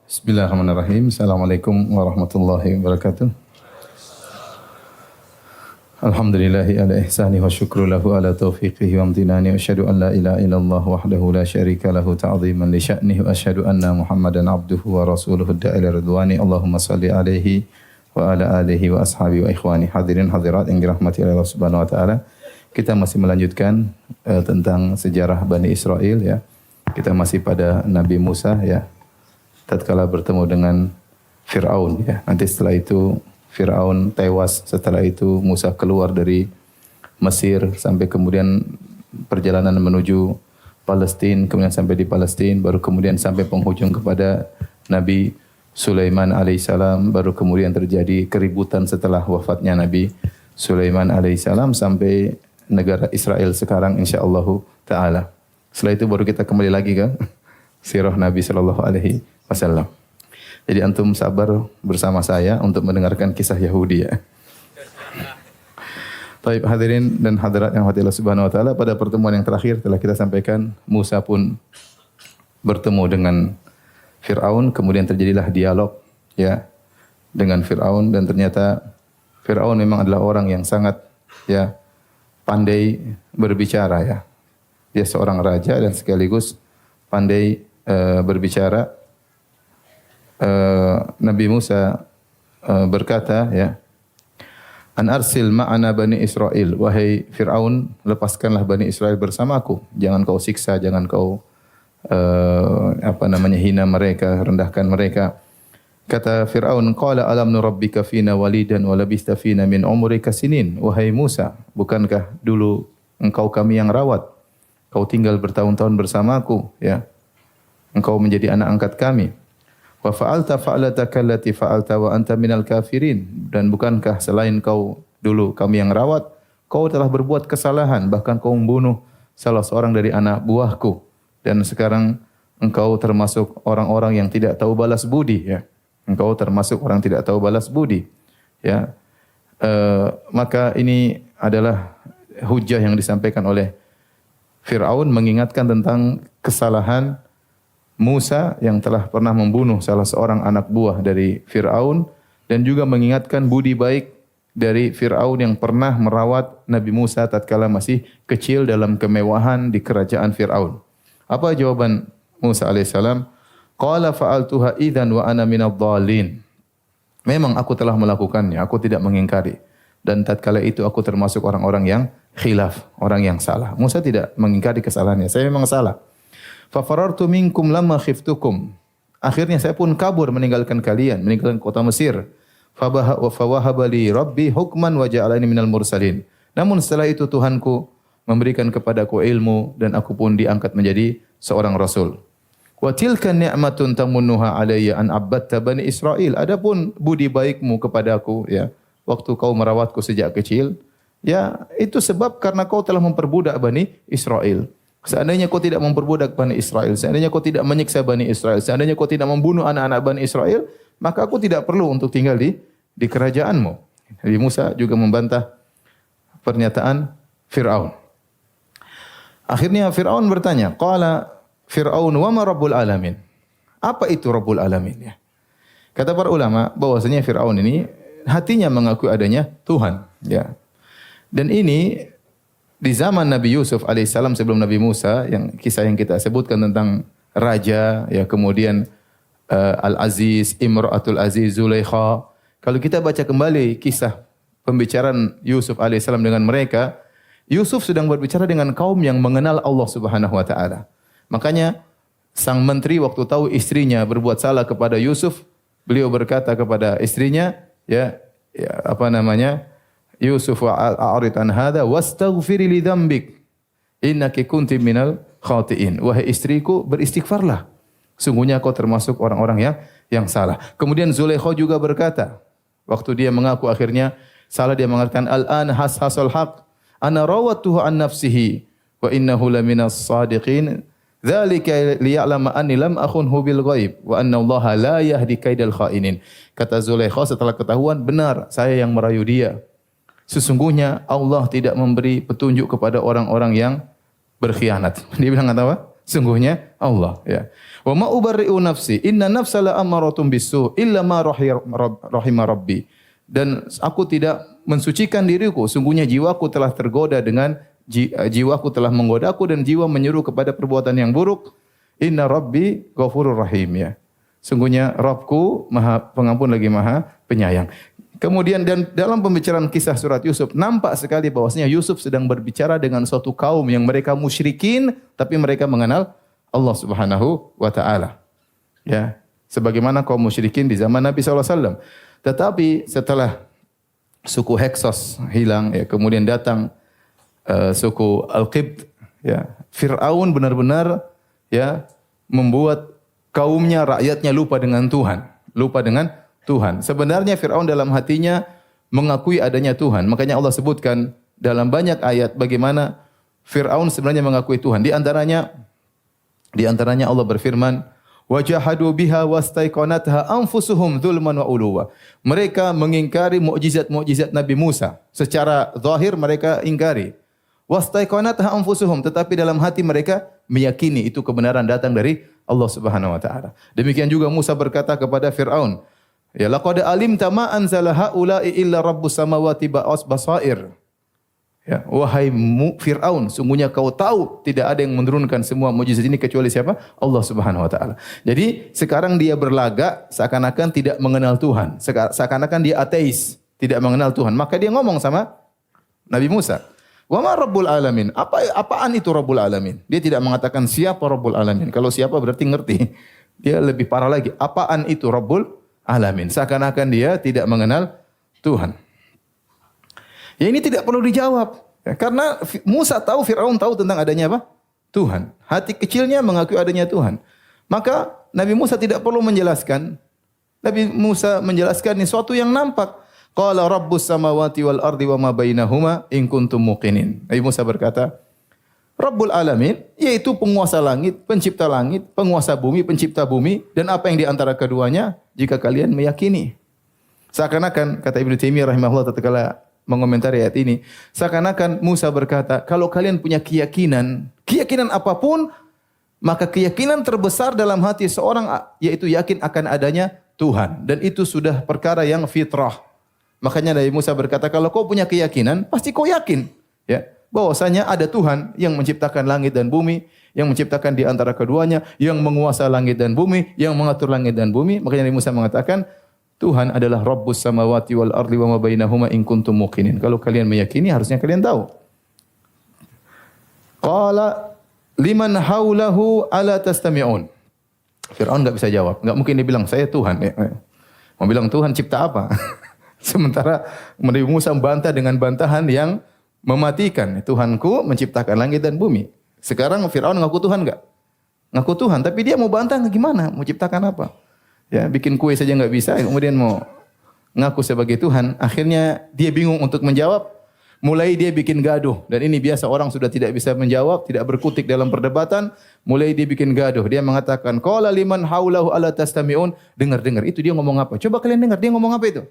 Bismillahirrahmanirrahim. Assalamualaikum warahmatullahi wabarakatuh. Alhamdulillahi ala ihsani wa syukru lahu ala taufiqihi wa amtinani wa asyhadu an la ilaha illallah wahdahu la syarika lahu ta'ziman li sya'nihi wa asyhadu anna Muhammadan abduhu wa rasuluhu da'ila ridwani. Allahumma salli alaihi wa ala alihi wa ashabi wa ikhwani. Hadirin hadirat yang dirahmati oleh Allah Subhanahu wa taala. Kita masih melanjutkan tentang sejarah Bani Israel ya. Kita masih pada Nabi Musa ya. Tatkala bertemu dengan Fir'aun ya. Nanti setelah itu Fir'aun tewas, setelah itu Musa keluar dari Mesir sampai kemudian perjalanan menuju Palestina, kemudian sampai di Palestina, baru kemudian sampai penghujung kepada Nabi Sulaiman alaihissalam, baru kemudian terjadi keributan setelah wafatnya Nabi Sulaiman alaihissalam sampai negara Israel sekarang insyaallah taala. Setelah itu baru kita kembali lagi ke sirah Nabi sallallahu alaihi wasallam. Jadi antum sabar bersama saya untuk mendengarkan kisah Yahudi ya. Baik hadirin dan hadirat yang Allah Subhanahu wa taala, pada pertemuan yang terakhir telah kita sampaikan Musa pun bertemu dengan Fir'aun, kemudian terjadilah dialog ya dengan Fir'aun, dan ternyata Fir'aun memang adalah orang yang sangat ya pandai berbicara ya. Dia seorang raja dan sekaligus pandai berbicara. Nabi Musa berkata ya, An arsil ma'ana Bani Israel, wahai Fir'aun, lepaskanlah Bani Israel bersamaku, jangan kau siksa, jangan kau hina mereka, rendahkan mereka. Kata Fir'aun, qala alam nurabbika fina walidan wa labista fina min umrika sinin. Wahai Musa, bukankah dulu engkau kami yang rawat, kau tinggal bertahun-tahun bersamaku ya, engkau menjadi anak angkat kami. Wa fa'alta fa'lataka allati fa'alta wa anta minal kafirin. Dan bukankah selain kau dulu kami yang rawat, kau telah berbuat kesalahan, bahkan kau membunuh salah seorang dari anak buahku, dan sekarang engkau termasuk orang-orang yang tidak tahu balas budi ya. Engkau termasuk orang tidak tahu balas budi ya. Maka ini adalah hujah yang disampaikan oleh Fir'aun, mengingatkan tentang kesalahan Musa yang telah pernah membunuh salah seorang anak buah dari Fir'aun, dan juga mengingatkan budi baik dari Fir'aun yang pernah merawat Nabi Musa tatkala masih kecil dalam kemewahan di kerajaan Fir'aun. Apa jawaban Musa alaihissalam? Qala fa'altuha idzan wa ana minadh-dhalin. Memang aku telah melakukannya, aku tidak mengingkari. Dan tatkala itu aku termasuk orang-orang yang khilaf, orang yang salah. Musa tidak mengingkari kesalahannya. Saya memang salah. Fa farartu minkum lamma khiftukum. Akhirnya saya pun kabur meninggalkan kalian, meninggalkan kota Mesir. Fa wahaba li rabbi hukman wa ja'alani minal mursalin. Namun setelah itu Tuhanku memberikan kepadaku ilmu dan aku pun diangkat menjadi seorang rasul. Wa tilka ni'matun tamunnuha alayya an abadta bani Israil. Adapun budi baikmu kepadaku ya, waktu kau merawatku sejak kecil, ya itu sebab karena kau telah memperbudak Bani Israel. Seandainya kau tidak memperbudak Bani Israel, seandainya kau tidak menyiksa Bani Israel, seandainya kau tidak membunuh anak-anak Bani Israel, maka aku tidak perlu untuk tinggal di kerajaanmu. Nabi Musa juga membantah pernyataan Fir'aun. Akhirnya Fir'aun bertanya, qala Fir'aun wa ma rabbul alamin? Apa itu Rabbul Alamin ya? Kata para ulama bahwasanya Fir'aun ini hatinya mengakui adanya Tuhan ya. Dan ini di zaman Nabi Yusuf alaihissalam sebelum Nabi Musa, yang kisah yang kita sebutkan tentang raja ya, kemudian Al-Aziz, Imra'atul Aziz, Zulaikha. Kalau kita baca kembali kisah pembicaraan Yusuf alaihissalam dengan mereka, Yusuf sedang berbicara dengan kaum yang mengenal Allah Subhanahu wa taala. Makanya sang menteri waktu tahu istrinya berbuat salah kepada Yusuf, beliau berkata kepada istrinya, Yusuf a'rid an hadha wastaghfiri li dzambik innaki kunti minal khati'in. Wahai istriku, beristighfarlah, sungguhnya kau termasuk orang-orang yang salah. Kemudian Zulaikha juga berkata, waktu dia mengaku akhirnya salah, dia mengatakan al-an hasal haq ana rawatuhu an nafsihi wa innahu laminas sadiqin dzalika liya'lama anni lam akhunhu bil ghaib wa anna Allah la yahdi kaidal khainin. Kata Zulaikha setelah ketahuan benar saya yang merayu dia, sesungguhnya Allah tidak memberi petunjuk kepada orang-orang yang berkhianat. Dia bilang apa? Sungguhnya Allah, ya. Wa ma ubarri'u nafsi, inna nafsa la ammaratun bisu illa ma rahima rabbi. Dan aku tidak mensucikan diriku, sungguhnya jiwaku telah tergoda dengan jiwaku telah menggodaku dan jiwa menyuruh kepada perbuatan yang buruk. Inna rabbi ghafurur rahim, ya. Sungguhnya Rabbku Maha Pengampun lagi Maha Penyayang. Kemudian dan dalam pembicaraan kisah surat Yusuf nampak sekali bahwasanya Yusuf sedang berbicara dengan suatu kaum yang mereka musyrikin tapi mereka mengenal Allah Subhanahu wa taala. Ya, sebagaimana kaum musyrikin di zaman Nabi sallallahu alaihi wasallam. Tetapi setelah suku Heksos hilang, ya, kemudian datang suku Al-Qibt, ya. Firaun benar-benar, ya, membuat kaumnya, rakyatnya lupa dengan Tuhan, lupa dengan Tuhan. Sebenarnya Firaun dalam hatinya mengakui adanya Tuhan. Makanya Allah sebutkan dalam banyak ayat bagaimana Firaun sebenarnya mengakui Tuhan. Di antaranya Allah berfirman, "Wajahadu biha wastaiqanatha anfusuhum dzulman wa uluwa." Mereka mengingkari mukjizat-mukjizat Nabi Musa. Secara zahir mereka ingkari. Wastaiqanatha anfusuhum, tetapi dalam hati mereka meyakini itu kebenaran datang dari Allah Subhanahu wa taala. Demikian juga Musa berkata kepada Firaun, "Ya laqad alimta ma anzala haula'i illa rabbus samawati basair." Ya, wahai Firaun, sungguhnya kau tahu tidak ada yang menurunkan semua mukjizat ini kecuali siapa? Allah Subhanahu wa taala. Jadi sekarang dia berlagak seakan-akan tidak mengenal Tuhan, seakan-akan dia ateis, tidak mengenal Tuhan. Maka dia ngomong sama Nabi Musa, "Wa ma rabbul alamin?" Apaan itu Rabbul alamin? Dia tidak mengatakan siapa Rabbul alamin. Kalau siapa berarti ngerti. Dia lebih parah lagi. Apaan itu Rabbul alamin? Seakan-akan dia tidak mengenal Tuhan. Ya ini tidak perlu dijawab. Ya, karena Musa tahu, Firaun tahu tentang adanya apa? Tuhan. Hati kecilnya mengakui adanya Tuhan. Maka Nabi Musa tidak perlu menjelaskan. Nabi Musa menjelaskan sesuatu yang nampak. Qala rabbus samawati wal ardi wa ma bainahuma in kuntum muqinin. Nabi Musa berkata, Rabbul alamin, yaitu penguasa langit, penguasa bumi, pencipta bumi, dan apa yang di antara keduanya, jika kalian meyakini. Seakan-akan, kata Ibnu Taimiyah rahimahullah tatkala mengomentari ayat ini, seakan-akan Musa berkata, kalau kalian punya keyakinan apapun, maka keyakinan terbesar dalam hati seorang yaitu yakin akan adanya Tuhan, dan itu sudah perkara yang fitrah. Makanya Nabi Musa berkata, kalau kau punya keyakinan, pasti kau yakin, ya, bahwasanya ada Tuhan yang menciptakan langit dan bumi, yang menciptakan di antara keduanya, yang menguasai langit dan bumi, yang mengatur langit dan bumi. Makanya Nabi Musa mengatakan, Tuhan adalah Rabbus samawati wal ardi wa ma bainahuma in kuntum muqinin. Kalau kalian meyakini, harusnya kalian tahu. Qala liman haulahu ala tastami'un. Firaun enggak bisa jawab. Enggak mungkin dia bilang saya Tuhan. Mau bilang Tuhan cipta apa? Sementara Nabi Musa membantah dengan bantahan yang mematikan. Tuhanku menciptakan langit dan bumi. Sekarang Firaun ngaku Tuhan enggak? Ngaku Tuhan, tapi dia mau bantah gimana? Mau ciptakan apa? Ya, bikin kue saja enggak bisa, kemudian mau ngaku sebagai Tuhan. Akhirnya dia bingung untuk menjawab. Mulai dia bikin gaduh. Dan ini biasa orang sudah tidak bisa menjawab, tidak berkutik dalam perdebatan. Mulai dia bikin gaduh. Dia mengatakan, qala liman haulahu ala tastami'un. Dengar. Itu dia ngomong apa? Coba kalian dengar, dia ngomong apa itu?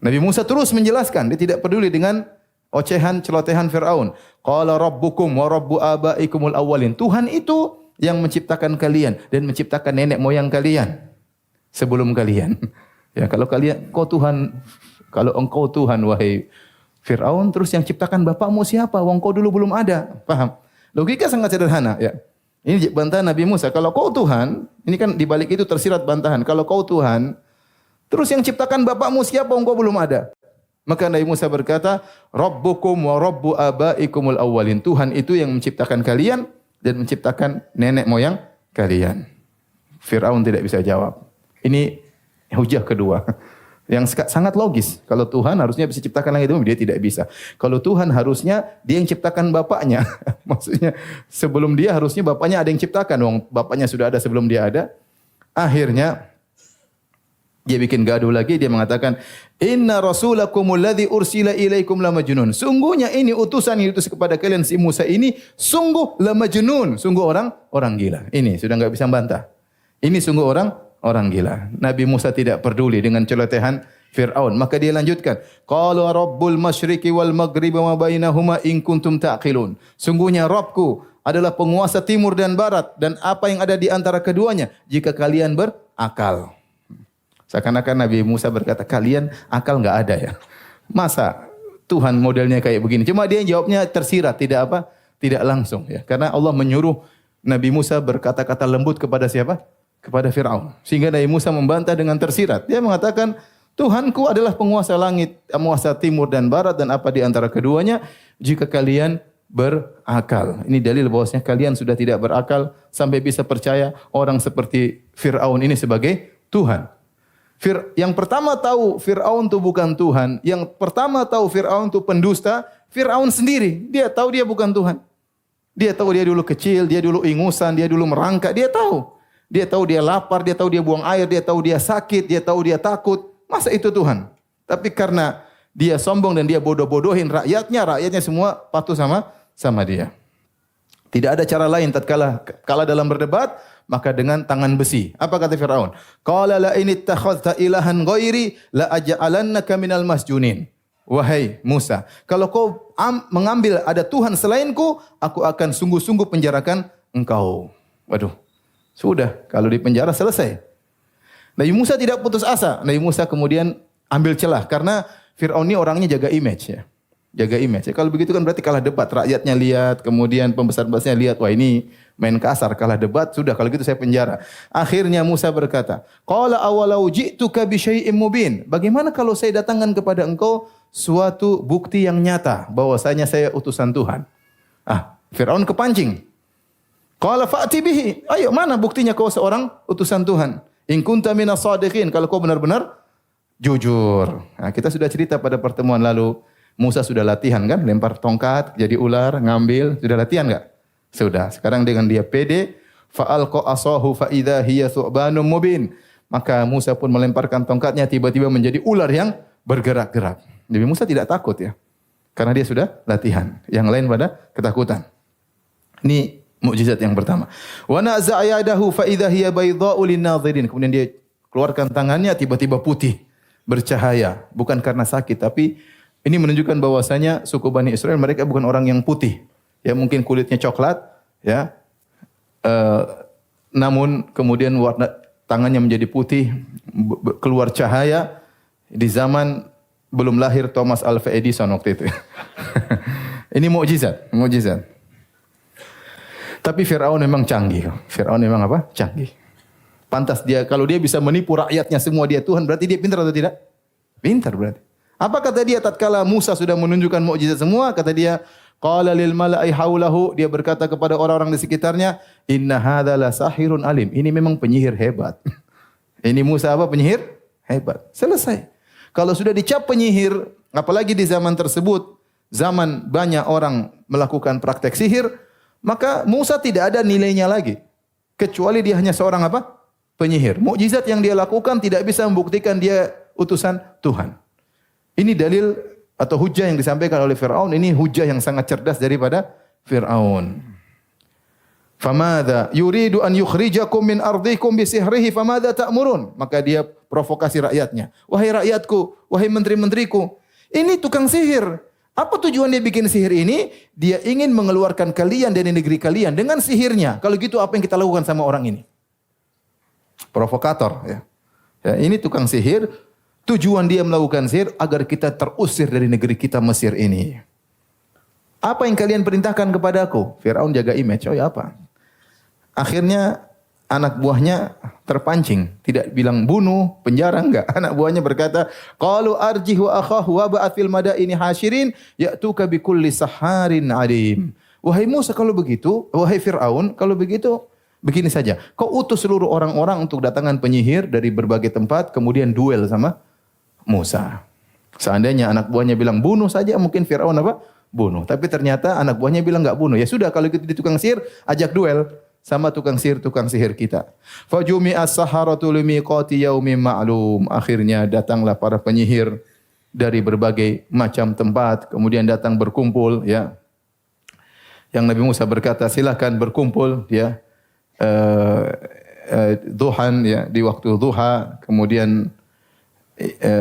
Nabi Musa terus menjelaskan. Dia tidak peduli dengan ocehan, celotehan Firaun. Qala rabbukum wa rabbu abaikumul awwalin. Tuhan itu yang menciptakan kalian dan menciptakan nenek moyang kalian sebelum kalian. Ya, kalau engkau Tuhan wahai Firaun, terus yang ciptakan bapakmu siapa? Wong kau dulu belum ada. Paham? Logika sangat sederhana, ya. Ini bantahan Nabi Musa. Kalau kau Tuhan, ini kan di balik itu tersirat bantahan. Kalau kau Tuhan, terus yang ciptakan bapakmu siapa? Wong kau belum ada. Maka Nabi Musa berkata, Rabbukum wa rabbu abaikumul awwalin. Tuhan itu yang menciptakan kalian dan menciptakan nenek moyang kalian. Firaun tidak bisa jawab. Ini hujah kedua yang sangat logis. Kalau Tuhan harusnya bisa ciptakan langit dan bumi, dia tidak bisa. Kalau Tuhan harusnya dia yang ciptakan bapaknya. Maksudnya sebelum dia harusnya bapaknya ada yang ciptakan. Wong bapaknya sudah ada sebelum dia ada. Akhirnya dia bikin gaduh lagi, dia mengatakan, "Inna rasulakumul ladzi ursila ilaikum la majnun." Sungguhnya ini utusan yang diutus kepada kalian si Musa ini sungguh la majnun, sungguh orang gila. Ini sudah enggak bisa bantah. Ini sungguh orang gila. Nabi Musa tidak peduli dengan celotehan Firaun. Maka dia lanjutkan, "Qala rabbul masyriqi wal maghribi wa bainahuma in kuntum ta'qilun." Sungguhnya Rabbku, adalah penguasa timur dan barat dan apa yang ada di antara keduanya jika kalian berakal. Seakan-akan Nabi Musa berkata, kalian akal enggak ada ya. Masa Tuhan modelnya kayak begini? Cuma dia jawabnya tersirat, tidak apa? Tidak langsung ya. Karena Allah menyuruh Nabi Musa berkata-kata lembut kepada siapa? Kepada Fir'aun. Sehingga Nabi Musa membantah dengan tersirat. Dia mengatakan, Tuhanku adalah penguasa langit, penguasa timur dan barat dan apa di antara keduanya jika kalian berakal. Ini dalil bahwasanya kalian sudah tidak berakal sampai bisa percaya orang seperti Fir'aun ini sebagai Tuhan. Yang pertama tahu Fir'aun itu bukan Tuhan, yang pertama tahu Fir'aun itu pendusta, Fir'aun sendiri. Dia tahu dia bukan Tuhan. Dia tahu dia dulu kecil, dia dulu ingusan, dia dulu merangkak, dia tahu. Dia tahu dia lapar, dia tahu dia buang air, dia tahu dia sakit, dia tahu dia takut. Masa itu Tuhan? Tapi karena dia sombong dan dia bodoh-bodohin rakyatnya semua patuh sama dia. Tidak ada cara lain tatkala dalam berdebat, maka dengan tangan besi. Apa kata Firaun? Qala la in ittakhadhta ilahan ghairi la aj'alannaka minal masjunin. Wahai Musa, kalau kau mengambil ada Tuhan selainku, aku akan sungguh-sungguh penjarakan engkau. Waduh. Sudah, kalau di penjara selesai. Nabi Musa tidak putus asa. Nabi Musa kemudian ambil celah karena Firaun ini orangnya jaga image ya. Jaga image. Ya, kalau begitu kan berarti kalah debat. Rakyatnya lihat, kemudian pembesar-pembesarnya lihat, wah ini main kasar, kalah debat, sudah kalau gitu saya penjara. Akhirnya Musa berkata, "Qala awalau ji'tuka bi syai'im mubin." Bagaimana kalau saya datangkan kepada engkau suatu bukti yang nyata bahwasanya saya utusan Tuhan? Firaun kepancing. Qala fa'ti bihi. Ayo, mana buktinya kau seorang utusan Tuhan? In kunta minas shadiqin, kalau kau benar-benar jujur. Nah, kita sudah cerita pada pertemuan lalu, Musa sudah latihan kan, lempar tongkat jadi ular, ngambil, sudah latihan enggak? Sudah. Sekarang dengan dia pede, fa'alqa asahu fa idza hiya thu'banun mubin. Maka Musa pun melemparkan tongkatnya, tiba-tiba menjadi ular yang bergerak-gerak. Nabi Musa tidak takut ya. Karena dia sudah latihan. Yang lain pada ketakutan. Ini mukjizat yang pertama. Wa naza'a yadahu fa idza hiya baydha'u lin-nadhirin. Kemudian dia keluarkan tangannya tiba-tiba putih, bercahaya, bukan karena sakit tapi ini menunjukkan bahwasanya suku Bani Israel mereka bukan orang yang putih. Ya mungkin kulitnya coklat ya. Namun kemudian warna tangannya menjadi putih, keluar cahaya di zaman belum lahir Thomas Alva Edison waktu itu. Ini mukjizat, mukjizat. Tapi Firaun memang canggih. Firaun memang apa? Canggih. Pantas dia, kalau dia bisa menipu rakyatnya semua dia Tuhan, berarti dia pintar atau tidak? Pintar berarti. Apa kata dia tatkala Musa sudah menunjukkan mukjizat semua? Kata dia, qala lil mala'i haulahu, dia berkata kepada orang-orang di sekitarnya, inna hadza la sahirun alim. Ini memang penyihir hebat. Ini Musa apa? Penyihir hebat. Selesai. Kalau sudah dicap penyihir, apalagi di zaman tersebut, zaman banyak orang melakukan praktek sihir, maka Musa tidak ada nilainya lagi. Kecuali dia hanya seorang apa? Penyihir. Mukjizat yang dia lakukan tidak bisa membuktikan dia utusan Tuhan. Ini dalil atau hujah yang disampaikan oleh Fir'aun. Ini hujah yang sangat cerdas daripada Fir'aun. Famadha yuridu an yukhrijakum min ardikum bisihrihi famadha ta'murun. Maka dia provokasi rakyatnya. Wahai rakyatku, wahai menteri-menteriku, ini tukang sihir. Apa tujuan dia bikin sihir ini? Dia ingin mengeluarkan kalian dari negeri kalian dengan sihirnya. Kalau gitu apa yang kita lakukan sama orang ini? Provokator. Ya. Ini tukang sihir. Tujuan dia melakukan sihir agar kita terusir dari negeri kita Mesir ini. Apa yang kalian perintahkan kepadaku? Firaun jaga image. Oh ya apa? Akhirnya anak buahnya terpancing, tidak bilang bunuh, penjara enggak. Anak buahnya berkata, qalu arjih wa akhahu wa ba'ath fil madaini hasyirin ya'tuka bi kulli saharin alim. Wahai Musa kalau begitu, wahai Firaun kalau begitu begini saja. Kau utus seluruh orang-orang untuk datangan penyihir dari berbagai tempat kemudian duel sama Musa. Seandainya anak buahnya bilang bunuh saja, mungkin Firaun apa? Bunuh. Tapi ternyata anak buahnya bilang enggak bunuh. Ya sudah kalau gitu di tukang sihir ajak duel sama tukang sihir kita. Fajumi as-saharatu limiqati yaumin ma'lum. Akhirnya datanglah para penyihir dari berbagai macam tempat, kemudian datang berkumpul ya. Yang Nabi Musa berkata, silakan berkumpul ya. Duhan ya, di waktu duha, kemudian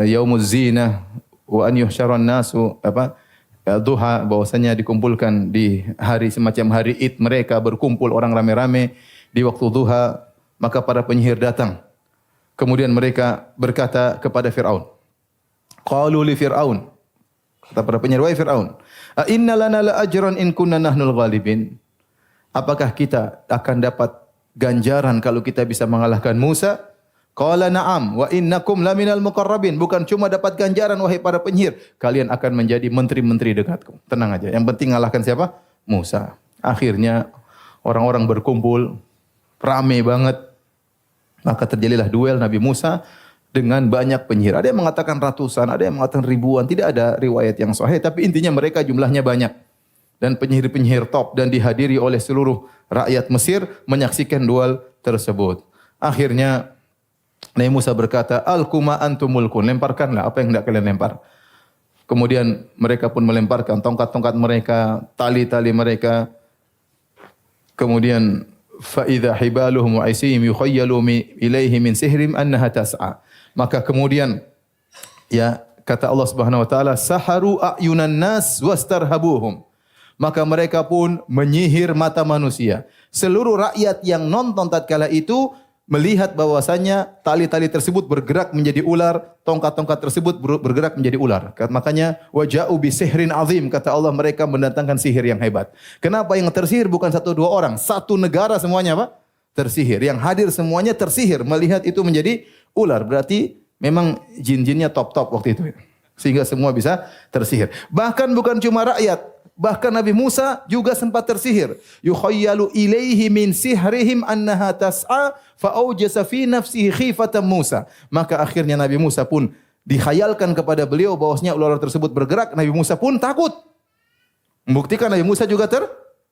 yaumuz zinah wa an yuhsyaran nasu apa? duha, bahwasanya dikumpulkan di hari semacam hari Id mereka, berkumpul orang rame-rame di waktu duha, maka para penyihir datang. Kemudian mereka berkata kepada Fir'aun. Qalu li Fir'aun. Kata para penyihir, wahai Fir'aun, a inna lana la ajran in kunna nahnul ghalibin. Apakah kita akan dapat ganjaran kalau kita bisa mengalahkan Musa? Qala na'am wa innakum laminal muqarrabin. Bukan cuma dapat ganjaran wahai para penyihir, kalian akan menjadi menteri-menteri dekatku. Tenang aja, yang penting ngalahkan siapa? Musa. Akhirnya orang-orang berkumpul, ramai banget. Maka terjadilah duel Nabi Musa dengan banyak penyihir. Ada yang mengatakan ratusan, ada yang mengatakan ribuan. Tidak ada riwayat yang sahih, tapi intinya mereka jumlahnya banyak. Dan penyihir-penyihir top dan dihadiri oleh seluruh rakyat Mesir menyaksikan duel tersebut. Akhirnya Nabi Musa berkata, "Alkuma antum mulkun." Lemparkanlah apa yang hendak kalian lempar. Kemudian mereka pun melemparkan tongkat-tongkat mereka, tali-tali mereka. Kemudian fa idza hibaluhum wa isihim yukhayyalu ilaihi min sihrim annaha tas'a. Maka kemudian ya kata Allah Subhanahu wa taala, "Saharu a'yunan nas wastarhabuhum." Maka mereka pun menyihir mata manusia. Seluruh rakyat yang nonton tatkala itu melihat bahwasanya tali-tali tersebut bergerak menjadi ular, tongkat-tongkat tersebut bergerak menjadi ular. Makanya waja'u bi sihrin azim, kata Allah, mereka mendatangkan sihir yang hebat. Kenapa yang tersihir bukan satu dua orang, satu negara semuanya apa? Tersihir. Yang hadir semuanya tersihir melihat itu menjadi ular. Berarti memang jin-jinnya top-top waktu itu. Sehingga semua bisa tersihir. Bahkan bukan cuma rakyat, bahkan Nabi Musa juga sempat tersihir. Yukhayyalu ilaihi min sihrihim annaha tas'a fa aujasa fi nafsihi khifatan Musa. Maka akhirnya Nabi Musa pun dikhayalkan kepada beliau bahwasanya ular tersebut bergerak. Nabi Musa pun takut. Membuktikan Nabi Musa juga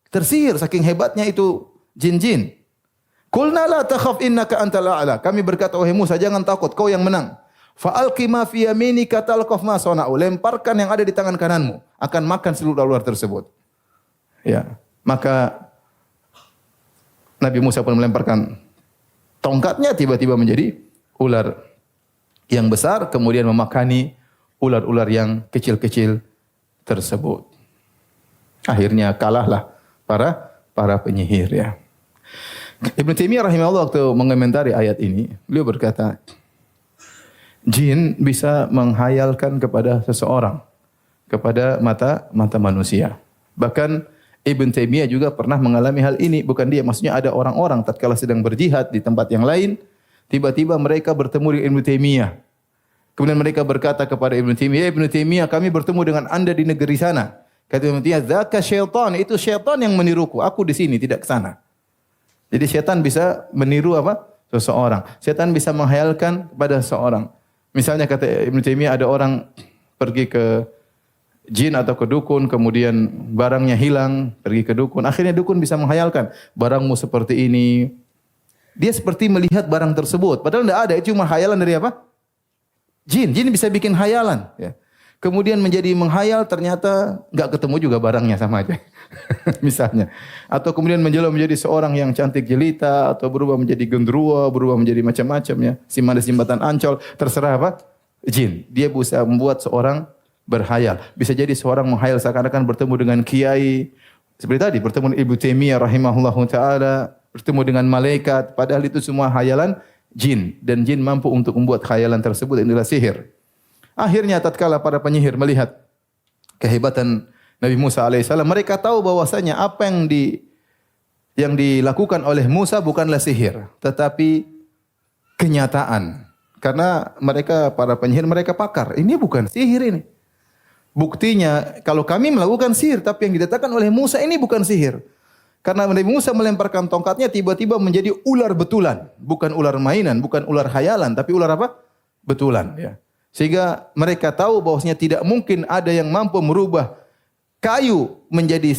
tersihir saking hebatnya itu jin-jin. Qulna la takhaf innaka antal a'la. Kami berkata, wahai Musa, jangan takut, kau yang menang. Fa'alqi ma fi yaminika talqaf ma sana'u. Lemparkan yang ada di tangan kananmu, akan makan seluruh ular tersebut. Ya, maka Nabi Musa pun melemparkan tongkatnya, tiba-tiba menjadi ular yang besar, kemudian memakani ular-ular yang kecil-kecil tersebut. Akhirnya kalahlah para penyihir ya. Ibnu Taimiyah rahimahullah waktu mengomentari ayat ini, beliau berkata, jin bisa menghayalkan kepada seseorang, kepada mata manusia. Bahkan Ibn Taimiyah juga pernah mengalami hal ini. Bukan dia, maksudnya ada orang-orang tatkala sedang berjihad di tempat yang lain, tiba-tiba mereka bertemu dengan Ibn Taimiyah. Kemudian mereka berkata kepada Ibn Taimiyah, Ibn Taimiyah, kami bertemu dengan anda di negeri sana. Kata Ibn Taimiyah, dzaka syaitan, itu syaitan yang meniruku. Aku di sini, tidak ke sana. Jadi syaitan bisa meniru apa? Seseorang. Syaitan bisa menghayalkan kepada seseorang. Misalnya kata Ibn Taimiyah, ada orang pergi ke jin atau ke dukun, kemudian barangnya hilang, pergi ke dukun. Akhirnya dukun bisa menghayalkan, barangmu seperti ini. Dia seperti melihat barang tersebut. Padahal tidak ada, itu cuma hayalan dari apa? Jin. Jin bisa bikin hayalan. Ya. Kemudian menjadi menghayal, ternyata enggak ketemu juga barangnya, sama aja. Misalnya. Atau kemudian menjadi seorang yang cantik jelita, atau berubah menjadi genderuwo, berubah menjadi macam-macam ya. Simpan di jembatan Ancol, terserah apa? Jin. Dia bisa membuat seorang berhayal. Bisa jadi seorang menghayal seakan-akan bertemu dengan kiai. Seperti tadi, bertemu dengan Ibnu Taimiyah rahimahullahu taala, bertemu dengan malaikat, padahal itu semua hayalan jin. Dan jin mampu untuk membuat khayalan tersebut, inilah sihir. Akhirnya tatkala para penyihir melihat kehebatan Nabi Musa alaihissalam, mereka tahu bahwasanya apa yang dilakukan oleh Musa bukanlah sihir, tetapi kenyataan. Karena mereka para penyihir, mereka pakar. Ini bukan sihir ini. Buktinya kalau kami melakukan sihir, tapi yang didatangkan oleh Musa ini bukan sihir. Karena Nabi Musa melemparkan tongkatnya, tiba-tiba menjadi ular betulan, bukan ular mainan, bukan ular khayalan, tapi ular apa? Betulan. Ya. Sehingga mereka tahu bahwasanya tidak mungkin ada yang mampu merubah kayu menjadi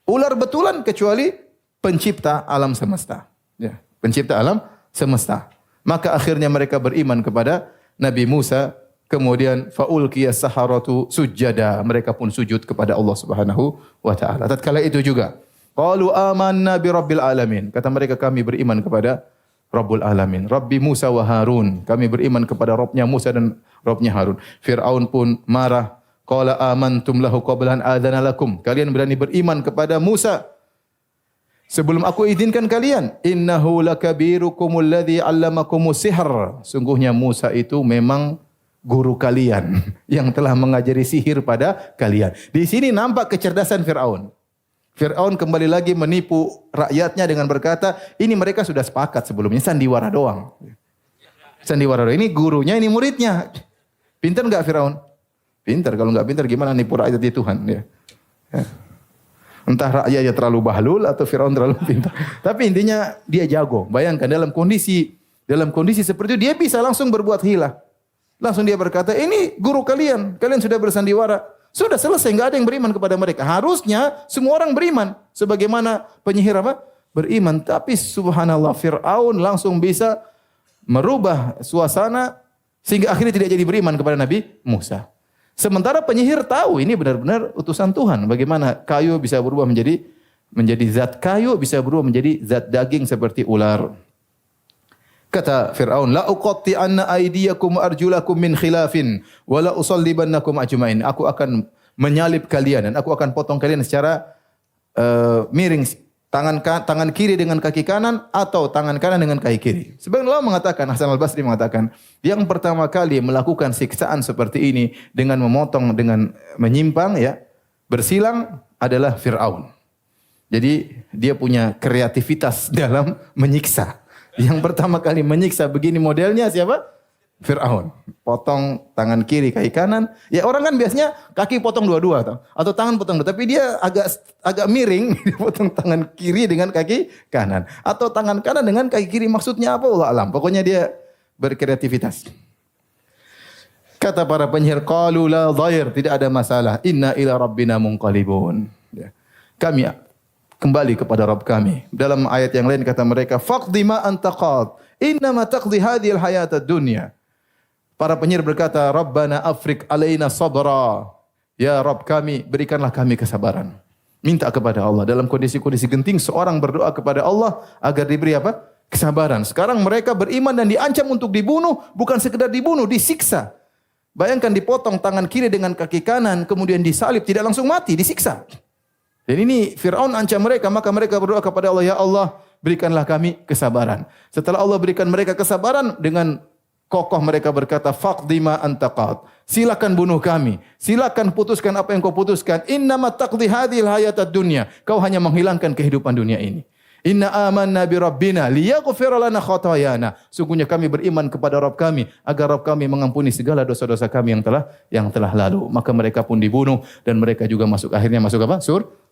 ular betulan kecuali pencipta alam semesta. Ya, pencipta alam semesta. Maka akhirnya mereka beriman kepada Nabi Musa. Kemudian faulqiyas saharatu sujada. Mereka pun sujud kepada Allah Subhanahu wa taala. Tatkala itu juga qalu amanna bi rabbil alamin. Kata mereka, kami beriman kepada Rabbul Alamin, Rabbi Musa wa Harun. Kami beriman kepada Rabbnya Musa dan Rabbnya Harun. Fir'aun pun marah. Qala amantum lahu qabla an adzana lakum. Kalian berani beriman kepada Musa sebelum aku izinkan kalian. Innahu lakabirukumul ladzi 'allamakumus sihr. Sungguhnya Musa itu memang guru kalian yang telah mengajari sihir pada kalian. Di sini nampak kecerdasan Firaun. Firaun kembali lagi menipu rakyatnya dengan berkata, ini mereka sudah sepakat sebelumnya, sandiwara doang. Sandiwara doang. Ini gurunya, ini muridnya. Pintar enggak Firaun? Pintar. Kalau enggak pintar gimana nipu rakyat di Tuhan? Ya. Entah rakyatnya terlalu bahlul atau Firaun terlalu pintar. Tapi intinya dia jago. Bayangkan dalam kondisi seperti itu dia bisa langsung berbuat hilah. Langsung dia berkata, ini guru kalian. Kalian sudah bersandiwara. Sudah selesai, enggak ada yang beriman kepada mereka. Harusnya semua orang beriman. Sebagaimana penyihir apa? Beriman. Tapi subhanallah Fir'aun langsung bisa merubah suasana sehingga akhirnya tidak jadi beriman kepada Nabi Musa. Sementara penyihir tahu ini benar-benar utusan Tuhan. Bagaimana kayu bisa berubah menjadi zat kayu, bisa berubah menjadi zat daging seperti ular. Kata Fir'aun, la uqatti anna aydiyakum arjulakum min khilafin wa la usallibannakum ajmain. Aku akan menyalib kalian dan aku akan potong kalian secara miring, tangan kiri dengan kaki kanan atau tangan kanan dengan kaki kiri. Sebagian ulama mengatakan, Hasan Al-Basri mengatakan, yang pertama kali melakukan siksaan seperti ini dengan memotong, dengan menyimpang ya, bersilang adalah Fir'aun. Jadi dia punya kreativitas dalam menyiksa. Yang pertama kali menyiksa begini modelnya siapa? Fir'aun. Potong tangan kiri, kaki kanan. Ya orang kan biasanya kaki potong dua-dua atau tangan potong dua. Tapi dia agak miring, potong tangan kiri dengan kaki kanan. Atau tangan kanan dengan kaki kiri. Maksudnya apa? Allah alam. Pokoknya dia berkreativitas. Kata para penyihir, qalu la dhair, tidak ada masalah. Inna ila rabbina munqalibun. Ya. Kami kembali kepada Rabb kami. Dalam ayat yang lain kata mereka, faqdi ma anta qad, innama taqdi hadhil hayatad dunya. Para penyihir berkata, Rabbana afriq alaina sabra. Ya Rabb kami, berikanlah kami kesabaran. Minta kepada Allah. Dalam kondisi-kondisi genting, seorang berdoa kepada Allah agar diberi apa? Kesabaran. Sekarang mereka beriman dan diancam untuk dibunuh, bukan sekedar dibunuh, disiksa. Bayangkan dipotong tangan kiri dengan kaki kanan, kemudian disalib, tidak langsung mati, disiksa. Dan ini Fir'aun ancam mereka, maka mereka berdoa kepada Allah, ya Allah, berikanlah kami kesabaran. Setelah Allah berikan mereka kesabaran, dengan kokoh mereka berkata, faqdi ma anta qad. Silakan bunuh kami. Silakan putuskan apa yang kau putuskan. Innama taqdi hadhil hayatad dunya. Kau hanya menghilangkan kehidupan dunia ini. Inna amanna bi rabbina liyaghfir lana khatayana. Sungguhnya kami beriman kepada Rabb kami agar Rabb kami mengampuni segala dosa-dosa kami yang telah lalu. Maka mereka pun dibunuh dan mereka juga akhirnya masuk apa?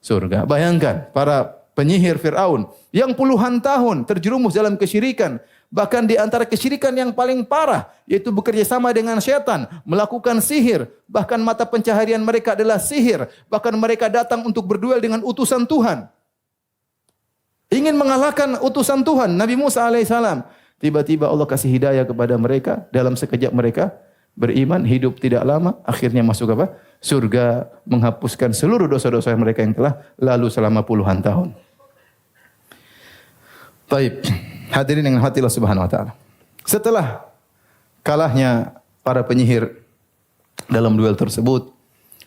Surga. Bayangkan para penyihir Fir'aun yang puluhan tahun terjerumus dalam kesyirikan. Bahkan di antara kesyirikan yang paling parah, yaitu bekerja sama dengan syaitan, melakukan sihir. Bahkan mata pencaharian mereka adalah sihir. Bahkan mereka datang untuk berduel dengan utusan Tuhan. Ingin mengalahkan utusan Tuhan, Nabi Musa alaihissalam. Tiba-tiba Allah kasih hidayah kepada mereka. Dalam sekejap mereka beriman, hidup tidak lama. Akhirnya masuk apa? Surga, menghapuskan seluruh dosa-dosa mereka yang telah lalu selama puluhan tahun. Taib. Hadirin yang dirahmati Allah Subhanahu wa taala. Setelah kalahnya para penyihir dalam duel tersebut,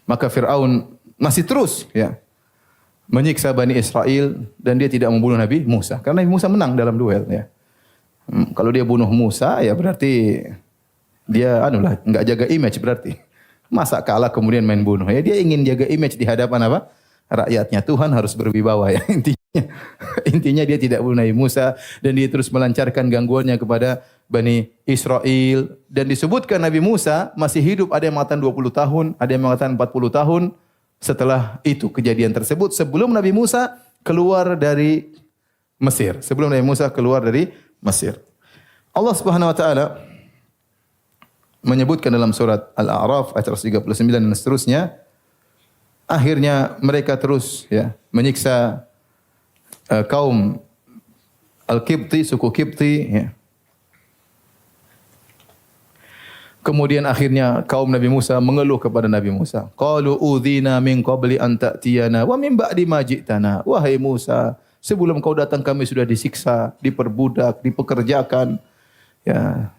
maka Fir'aun masih terus menyiksa Bani Israel dan dia tidak membunuh Nabi Musa. Karena Nabi Musa menang dalam duel ya. Kalau dia bunuh Musa ya berarti dia enggak jaga image berarti. Masa kalah kemudian main bunuh. Ya dia ingin jaga image di hadapan apa? Rakyatnya. Tuhan harus berwibawa ya intinya. Intinya dia tidak bunuh Nabi Musa dan dia terus melancarkan gangguannya kepada Bani Israel dan disebutkan Nabi Musa masih hidup, ada yang mengatakan 20 tahun, ada yang mengatakan 40 tahun. Setelah itu kejadian tersebut sebelum Nabi Musa keluar dari Mesir. Sebelum Nabi Musa keluar dari Mesir. Allah Subhanahu wa taala menyebutkan dalam surat Al-A'raf ayat 139 dan seterusnya. Akhirnya mereka terus menyiksa kaum Al-Qibti, suku Qibti Kemudian akhirnya kaum Nabi Musa mengeluh kepada Nabi Musa. Qalu udzina min qabli an ta'tiyana wa min ba'di ma ji'tana. Wahai Musa, sebelum kau datang kami sudah disiksa, diperbudak, dipekerjakan. Ya.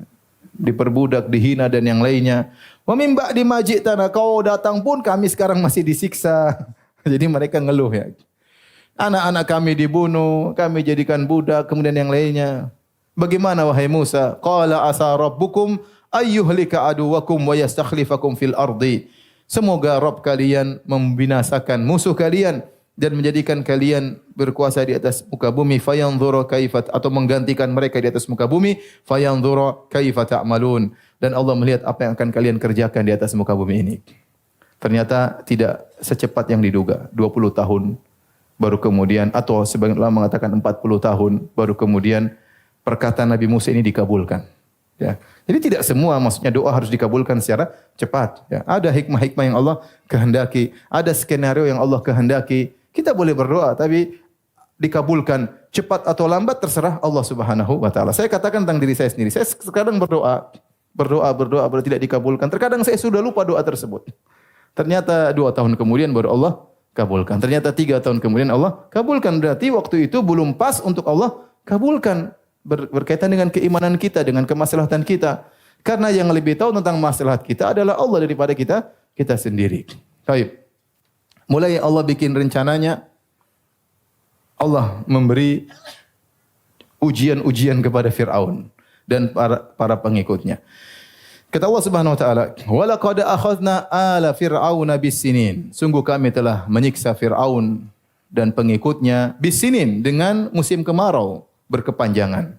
diperbudak, dihina dan yang lainnya. Wa mim ba'di ma ji'tana, kau datang pun kami sekarang masih disiksa. Jadi mereka ngeluh ya. Anak-anak kami dibunuh, kami jadikan budak, kemudian yang lainnya. Bagaimana wahai Musa? Qala asa rabbukum ayyuhlika aduwakum wa yastakhlifakum fil ardi. Semoga Rabb kalian membinasakan musuh kalian dan menjadikan kalian berkuasa di atas muka bumi, fayanzura kaifat, atau menggantikan mereka di atas muka bumi, fayanzura kaifa ta'malun, dan Allah melihat apa yang akan kalian kerjakan di atas muka bumi ini. Ternyata tidak secepat yang diduga. 20 tahun baru kemudian, atau sebagian ulama mengatakan 40 tahun baru kemudian perkataan Nabi Musa ini dikabulkan. Ya. Jadi tidak semua maksudnya doa harus dikabulkan secara cepat. Ya. Ada hikmah-hikmah yang Allah kehendaki, ada skenario yang Allah kehendaki. Kita boleh berdoa, tapi dikabulkan cepat atau lambat terserah Allah Subhanahu wa taala. Saya katakan tentang diri saya sendiri. Saya kadang berdoa baru tidak dikabulkan. Terkadang saya sudah lupa doa tersebut. Ternyata 2 tahun kemudian baru Allah kabulkan. Ternyata 3 tahun kemudian Allah kabulkan. Berarti waktu itu belum pas untuk Allah kabulkan. Berkaitan dengan keimanan kita, dengan kemaslahatan kita. Karena yang lebih tahu tentang maslahat kita adalah Allah daripada kita sendiri. Baik. Mulai Allah bikin rencananya, Allah memberi ujian-ujian kepada Fir'aun dan para pengikutnya. Kata Allah Subhanahu wa taala, "Wa laqad akhadna ala fir'auna bis-sinin." Sungguh kami telah menyiksa Fir'aun dan pengikutnya bis-sinin dengan musim kemarau berkepanjangan.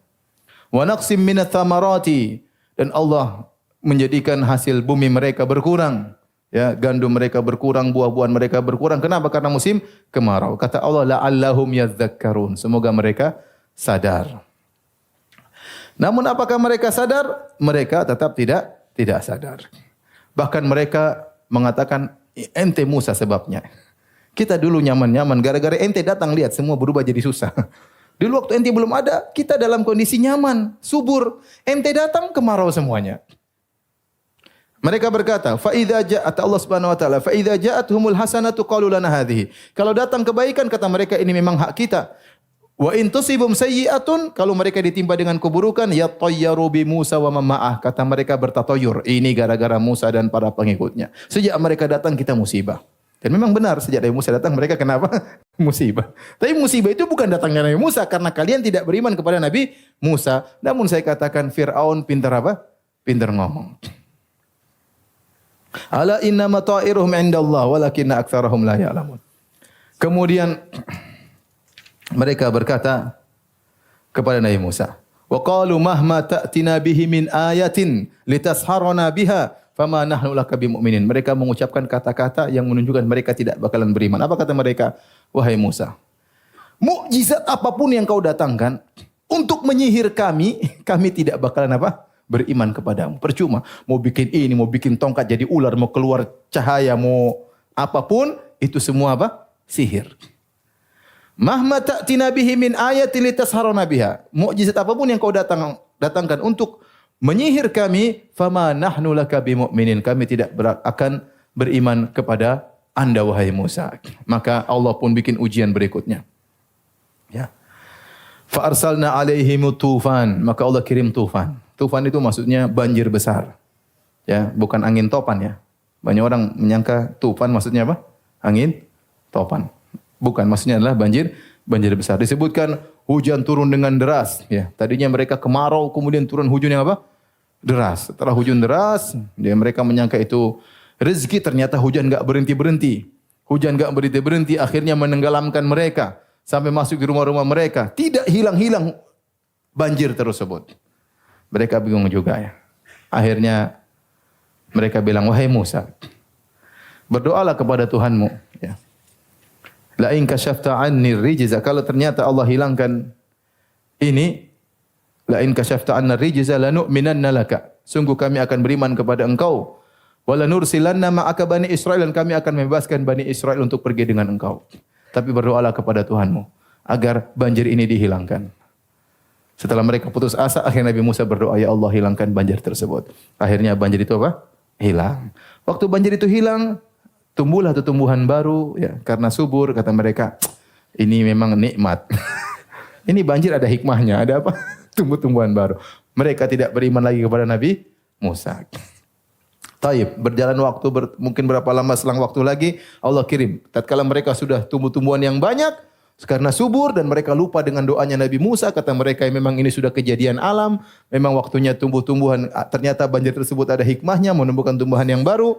Wa naqsim minats thamarati, dan Allah menjadikan hasil bumi mereka berkurang. Ya, gandum mereka berkurang, buah-buahan mereka berkurang. Kenapa? Karena musim kemarau. Kata Allah, la'allahum yadhakkarun. Semoga mereka sadar. Namun apakah mereka sadar? Mereka tetap tidak sadar. Bahkan mereka mengatakan, ente Musa sebabnya. Kita dulu nyaman-nyaman, gara-gara ente datang lihat semua berubah jadi susah. Dulu waktu ente belum ada, kita dalam kondisi nyaman, subur. Ente datang kemarau semuanya. Mereka berkata, fa idza ja'at Allah Subhanahu wa taala, fa idza ja'atuhumul hasanatu qalu lana hadhihi. Kalau datang kebaikan kata mereka ini memang hak kita. Wa in tusibum sayyi'atun, kalau mereka ditimpa dengan keburukan, yatayyaru bi Musa wa man ma'ah, kata mereka bertatayur. Ini gara-gara Musa dan para pengikutnya. Sejak mereka datang kita musibah. Dan memang benar sejak Nabi Musa datang mereka kenapa? Musibah. Tapi musibah itu bukan datangnya Nabi Musa karena kalian tidak beriman kepada Nabi Musa. Namun saya katakan Fir'aun pintar apa? Pintar ngomong. Ala innama ta'iruhum indallah walakinna aktsarahum la ya'lamun. Kemudian mereka berkata kepada Nabi Musa, wa qalu mahma ta'tina bihi min ayatin litasharana biha fama nahnu laka bimu'minin. Mereka mengucapkan kata-kata yang menunjukkan mereka tidak bakalan beriman. Apa kata mereka? Wahai Musa, mukjizat apapun yang kau datangkan untuk menyihir kami, kami tidak bakalan apa? Beriman kepadamu. Percuma. Mau bikin ini, mau bikin tongkat jadi ular, mau keluar cahaya, mau apapun, itu semua apa? Sihir. Mahma ta'tina bihi min ayatin litasharana biha. Mukjizat apapun yang kau datangkan untuk menyihir kami, fama nahnu laka bimu'minin. Kami tidak akan beriman kepada Anda wahai Musa. Maka Allah pun bikin ujian berikutnya. Ya. Fa arsalna alaihim tufan. Maka Allah kirim tufan. Tufan itu maksudnya banjir besar. Ya, bukan angin topan ya. Banyak orang menyangka tufan maksudnya apa? Angin topan. Bukan, maksudnya adalah banjir besar. Disebutkan hujan turun dengan deras. Ya, tadinya mereka kemarau, kemudian turun hujan yang apa? Deras. Setelah hujan deras, mereka menyangka itu rezeki, ternyata hujan enggak berhenti-berhenti. Hujan enggak berhenti-berhenti, akhirnya menenggelamkan mereka sampai masuk di rumah-rumah mereka. Tidak hilang-hilang banjir tersebut. Mereka bingung juga ya. Akhirnya mereka bilang, wahai Musa, berdoalah kepada Tuhanmu. Ya. La in kasyafta anni rijza, kalau ternyata Allah hilangkan ini, la in kasyafta anna rijza lanu'minanna laka. Sungguh kami akan beriman kepada engkau. Wala nursilanna ma'aka bani Israil, dan kami akan membebaskan bani Israil untuk pergi dengan engkau. Tapi berdoalah kepada Tuhanmu agar banjir ini dihilangkan. Setelah mereka putus asa, akhirnya Nabi Musa berdoa, ya Allah hilangkan banjir tersebut. Akhirnya banjir itu apa? Hilang. Waktu banjir itu hilang, tumbuhlah tumbuhan baru, ya, karena subur, kata mereka, ini memang nikmat. Ini banjir ada hikmahnya, ada apa? Tumbuh-tumbuhan baru. Mereka tidak beriman lagi kepada Nabi Musa. Taib, berjalan waktu mungkin berapa lama selang waktu lagi Allah kirim. Tatkala mereka sudah tumbuh-tumbuhan yang banyak karena subur dan mereka lupa dengan doanya Nabi Musa, kata mereka memang ini sudah kejadian alam, memang waktunya tumbuh-tumbuhan, ternyata banjir tersebut ada hikmahnya menumbuhkan tumbuhan yang baru.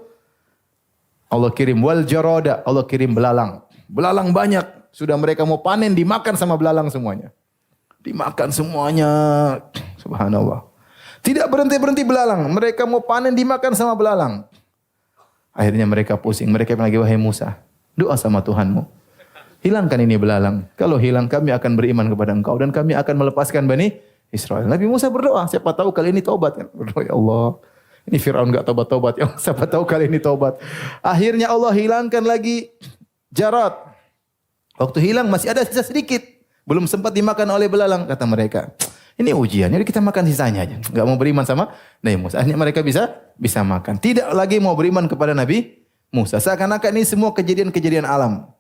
Allah kirim wal jarada, Allah kirim belalang. Belalang banyak, sudah mereka mau panen dimakan sama belalang semuanya. Dimakan semuanya. Subhanallah. Tidak berhenti-berhenti belalang. Mereka mau panen dimakan sama belalang. Akhirnya mereka pusing. Mereka bilang lagi, wahai Musa, doa sama Tuhanmu. Hilangkan ini belalang. Kalau hilang kami akan beriman kepada engkau. Dan kami akan melepaskan Bani Israel. Nabi Musa berdoa. Siapa tahu kali ini taubat. Berdoa, ya Allah. Ini Fir'aun enggak taubat-taubat. Ya Allah, siapa tahu kali ini taubat. Akhirnya Allah hilangkan lagi Jarad. Waktu hilang masih ada sisa sedikit. Belum sempat dimakan oleh belalang. Kata mereka, ini ujian, jadi kita makan sisanya aja. Enggak mau beriman sama Nabi Musa. Akhirnya mereka bisa makan. Tidak lagi mau beriman kepada Nabi Musa. Seakan-akan ini semua kejadian-kejadian alam.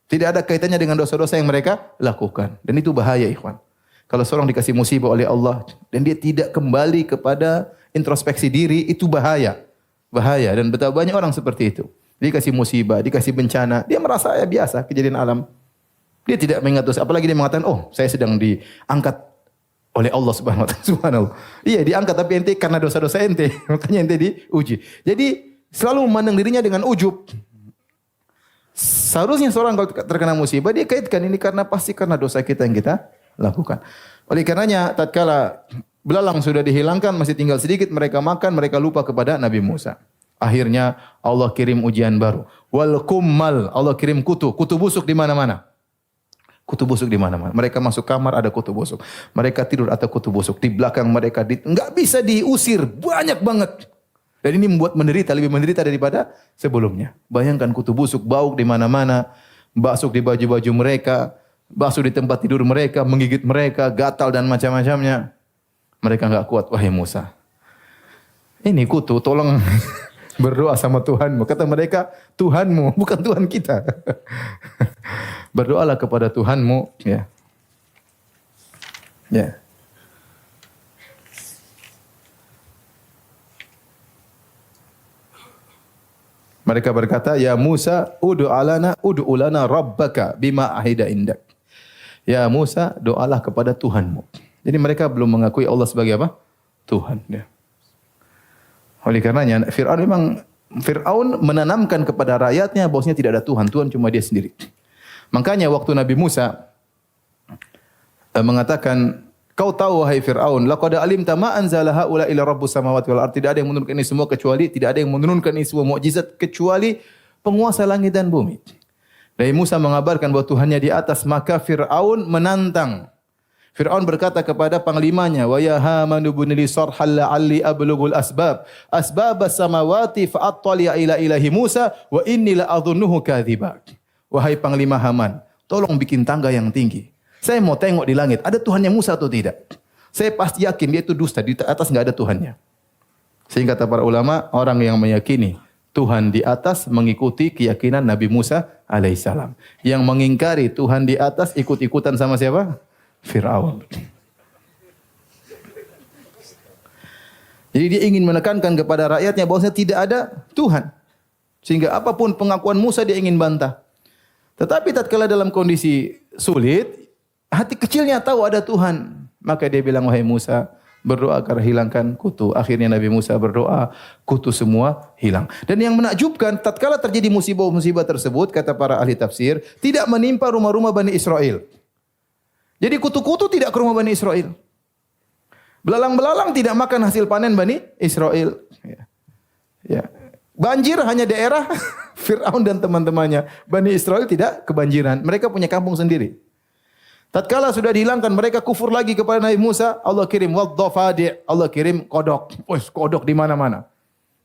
Tidak ada kaitannya dengan dosa-dosa yang mereka lakukan. Dan itu bahaya, ikhwan. Kalau seorang dikasih musibah oleh Allah dan dia tidak kembali kepada introspeksi diri, itu bahaya. Bahaya. Dan betapa banyak orang seperti itu. Dikasih musibah, dikasih bencana, dia merasa ya biasa kejadian alam. Dia tidak mengingat dosa. Apalagi dia mengatakan, oh saya sedang diangkat oleh Allah Subhanahu wa taala. Subhanallah. Iya, diangkat tapi ente karena dosa-dosa ente, makanya ente diuji. Jadi selalu memandang dirinya dengan ujub. Seharusnya seorang kalau terkena musibah dia kaitkan ini pasti karena dosa kita yang kita lakukan. Oleh karenanya tatkala belalang sudah dihilangkan, masih tinggal sedikit, mereka makan, mereka lupa kepada Nabi Musa. Akhirnya Allah kirim ujian baru. Wal kummal, Allah kirim kutu busuk di mana-mana. Kutu busuk di mana-mana. Mereka masuk kamar ada kutu busuk. Mereka tidur ada kutu busuk. Di belakang mereka enggak bisa diusir, banyak banget. Dan ini membuat lebih menderita daripada sebelumnya. Bayangkan kutu busuk, bau di mana-mana, basuk di baju-baju mereka, basuh di tempat tidur mereka, menggigit mereka, gatal dan macam-macamnya. Mereka enggak kuat, wahai Musa. Ini kutu, tolong berdoa sama Tuhanmu. Kata mereka, Tuhanmu, bukan Tuhan kita. Berdoalah kepada Tuhanmu. Ya. Ya. Mereka berkata, ya Musa, ud'u lana rabbaka bima ahida indak. Ya Musa, doalah kepada Tuhanmu. Jadi mereka belum mengakui Allah sebagai apa? Tuhan. Ya. Oleh karenanya Fir'aun menanamkan kepada rakyatnya bahwasanya tidak ada Tuhan. Tuhan cuma dia sendiri. Makanya waktu Nabi Musa mengatakan, kau tahu wahai Fir'aun, laqad alimta ma anzala haula ila rabbus samawati wal ardh. Tidak ada yang menurunkan ini semua kecuali, tidak ada yang menurunkan ini semua mukjizat kecuali penguasa langit dan bumi. Nabi Musa mengabarkan bahwa Tuhannya di atas, maka Fir'aun menantang. Fir'aun berkata kepada panglimanya, wa ya Haman ibn li sarhal la'alli ablughul asbabas samawati fa attali ila ilahi Musa wa inni la adhunnuhu kadziba. Wahai panglima Haman, tolong bikin tangga yang tinggi. Saya mau tengok di langit, ada Tuhannya Musa atau tidak. Saya pasti yakin dia itu dusta, di atas enggak ada Tuhannya. Sehingga kata para ulama, orang yang meyakini Tuhan di atas mengikuti keyakinan Nabi Musa alaihissalam. Yang mengingkari Tuhan di atas ikut-ikutan sama siapa? Fir'aun. Jadi dia ingin menekankan kepada rakyatnya bahwasanya tidak ada Tuhan. Sehingga apapun pengakuan Musa dia ingin bantah. Tetapi tatkala dalam kondisi sulit, hati kecilnya tahu ada Tuhan. Maka dia bilang, wahai Musa, berdoa agar hilangkan kutu. Akhirnya Nabi Musa berdoa, kutu semua hilang. Dan yang menakjubkan, tatkala terjadi musibah-musibah tersebut, kata para ahli tafsir, tidak menimpa rumah-rumah Bani Israel. Jadi kutu-kutu tidak ke rumah Bani Israel. Belalang-belalang tidak makan hasil panen Bani Israel. Ya. Banjir hanya daerah Fir'aun dan teman-temannya. Bani Israel tidak kebanjiran. Mereka punya kampung sendiri. Tatkala sudah dihilangkan, mereka kufur lagi kepada Nabi Musa. Allah kirim wadh-dhafadi'. Allah kirim kodok. Kodok di mana-mana.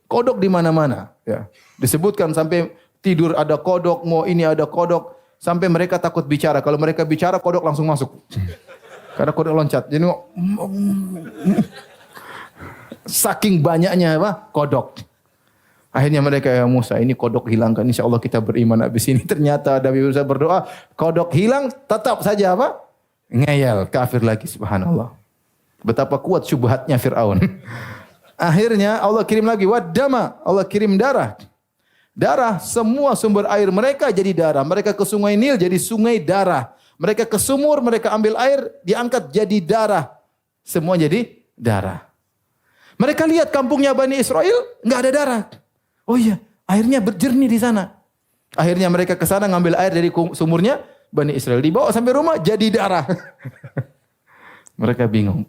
Kodok di mana-mana. Ya. Disebutkan sampai tidur ada kodok, mau ini ada kodok. Sampai mereka takut bicara. Kalau mereka bicara, kodok langsung masuk. Karena kodok loncat. Jadi saking banyaknya apa? Kodok. Akhirnya mereka, ya Musa, ini kodok hilangkan, insya Allah kita beriman habis ini. Ternyata Nabi Musa berdoa, kodok hilang, tetap saja apa? Ngeyel, kafir lagi, subhanallah. Betapa kuat syubhatnya Fir'aun. Akhirnya Allah kirim lagi waddama, Allah kirim darah. Darah, semua sumber air mereka jadi darah. Mereka ke sungai Nil jadi sungai darah. Mereka ke sumur, mereka ambil air, diangkat jadi darah. Semua jadi darah. Mereka lihat kampungnya Bani Israel, enggak ada darah. Oh iya, airnya berjernih di sana. Akhirnya mereka ke sana ngambil air dari sumurnya Bani Israel. Dibawa sampai rumah jadi darah. Mereka bingung.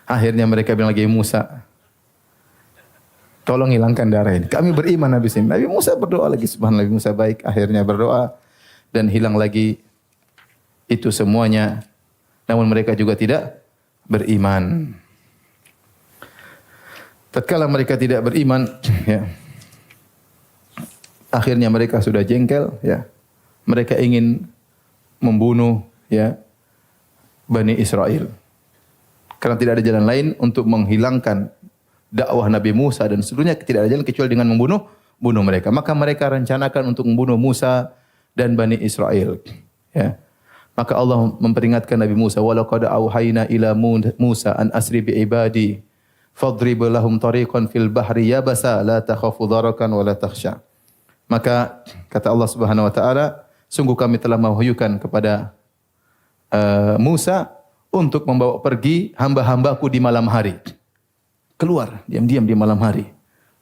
Akhirnya mereka bilang lagi, Musa, tolong hilangkan darah ini. Kami beriman habis ini. Nabi Musa berdoa lagi, subhanallah, Nabi Musa baik. Akhirnya berdoa dan hilang lagi itu semuanya. Namun mereka juga tidak beriman. Tatkala mereka tidak beriman, ya, akhirnya mereka sudah jengkel, ya. Mereka ingin membunuh, ya, Bani Israel. Karena tidak ada jalan lain untuk menghilangkan dakwah Nabi Musa dan seluruhnya, tidak ada jalan kecuali dengan membunuh mereka. Maka mereka rencanakan untuk membunuh Musa dan Bani Israel. Ya. Maka Allah memperingatkan Nabi Musa, "Walaqad auhayna ila Musa an asri bi ibadi fadrib lahum tariqan fil bahri yabasa la takhafu darakan wa la takhsha." Maka kata Allah Subhanahu wa taala, sungguh kami telah mewahyukan kepada Musa untuk membawa pergi hamba-hambaku di malam hari. Keluar diam-diam di malam hari.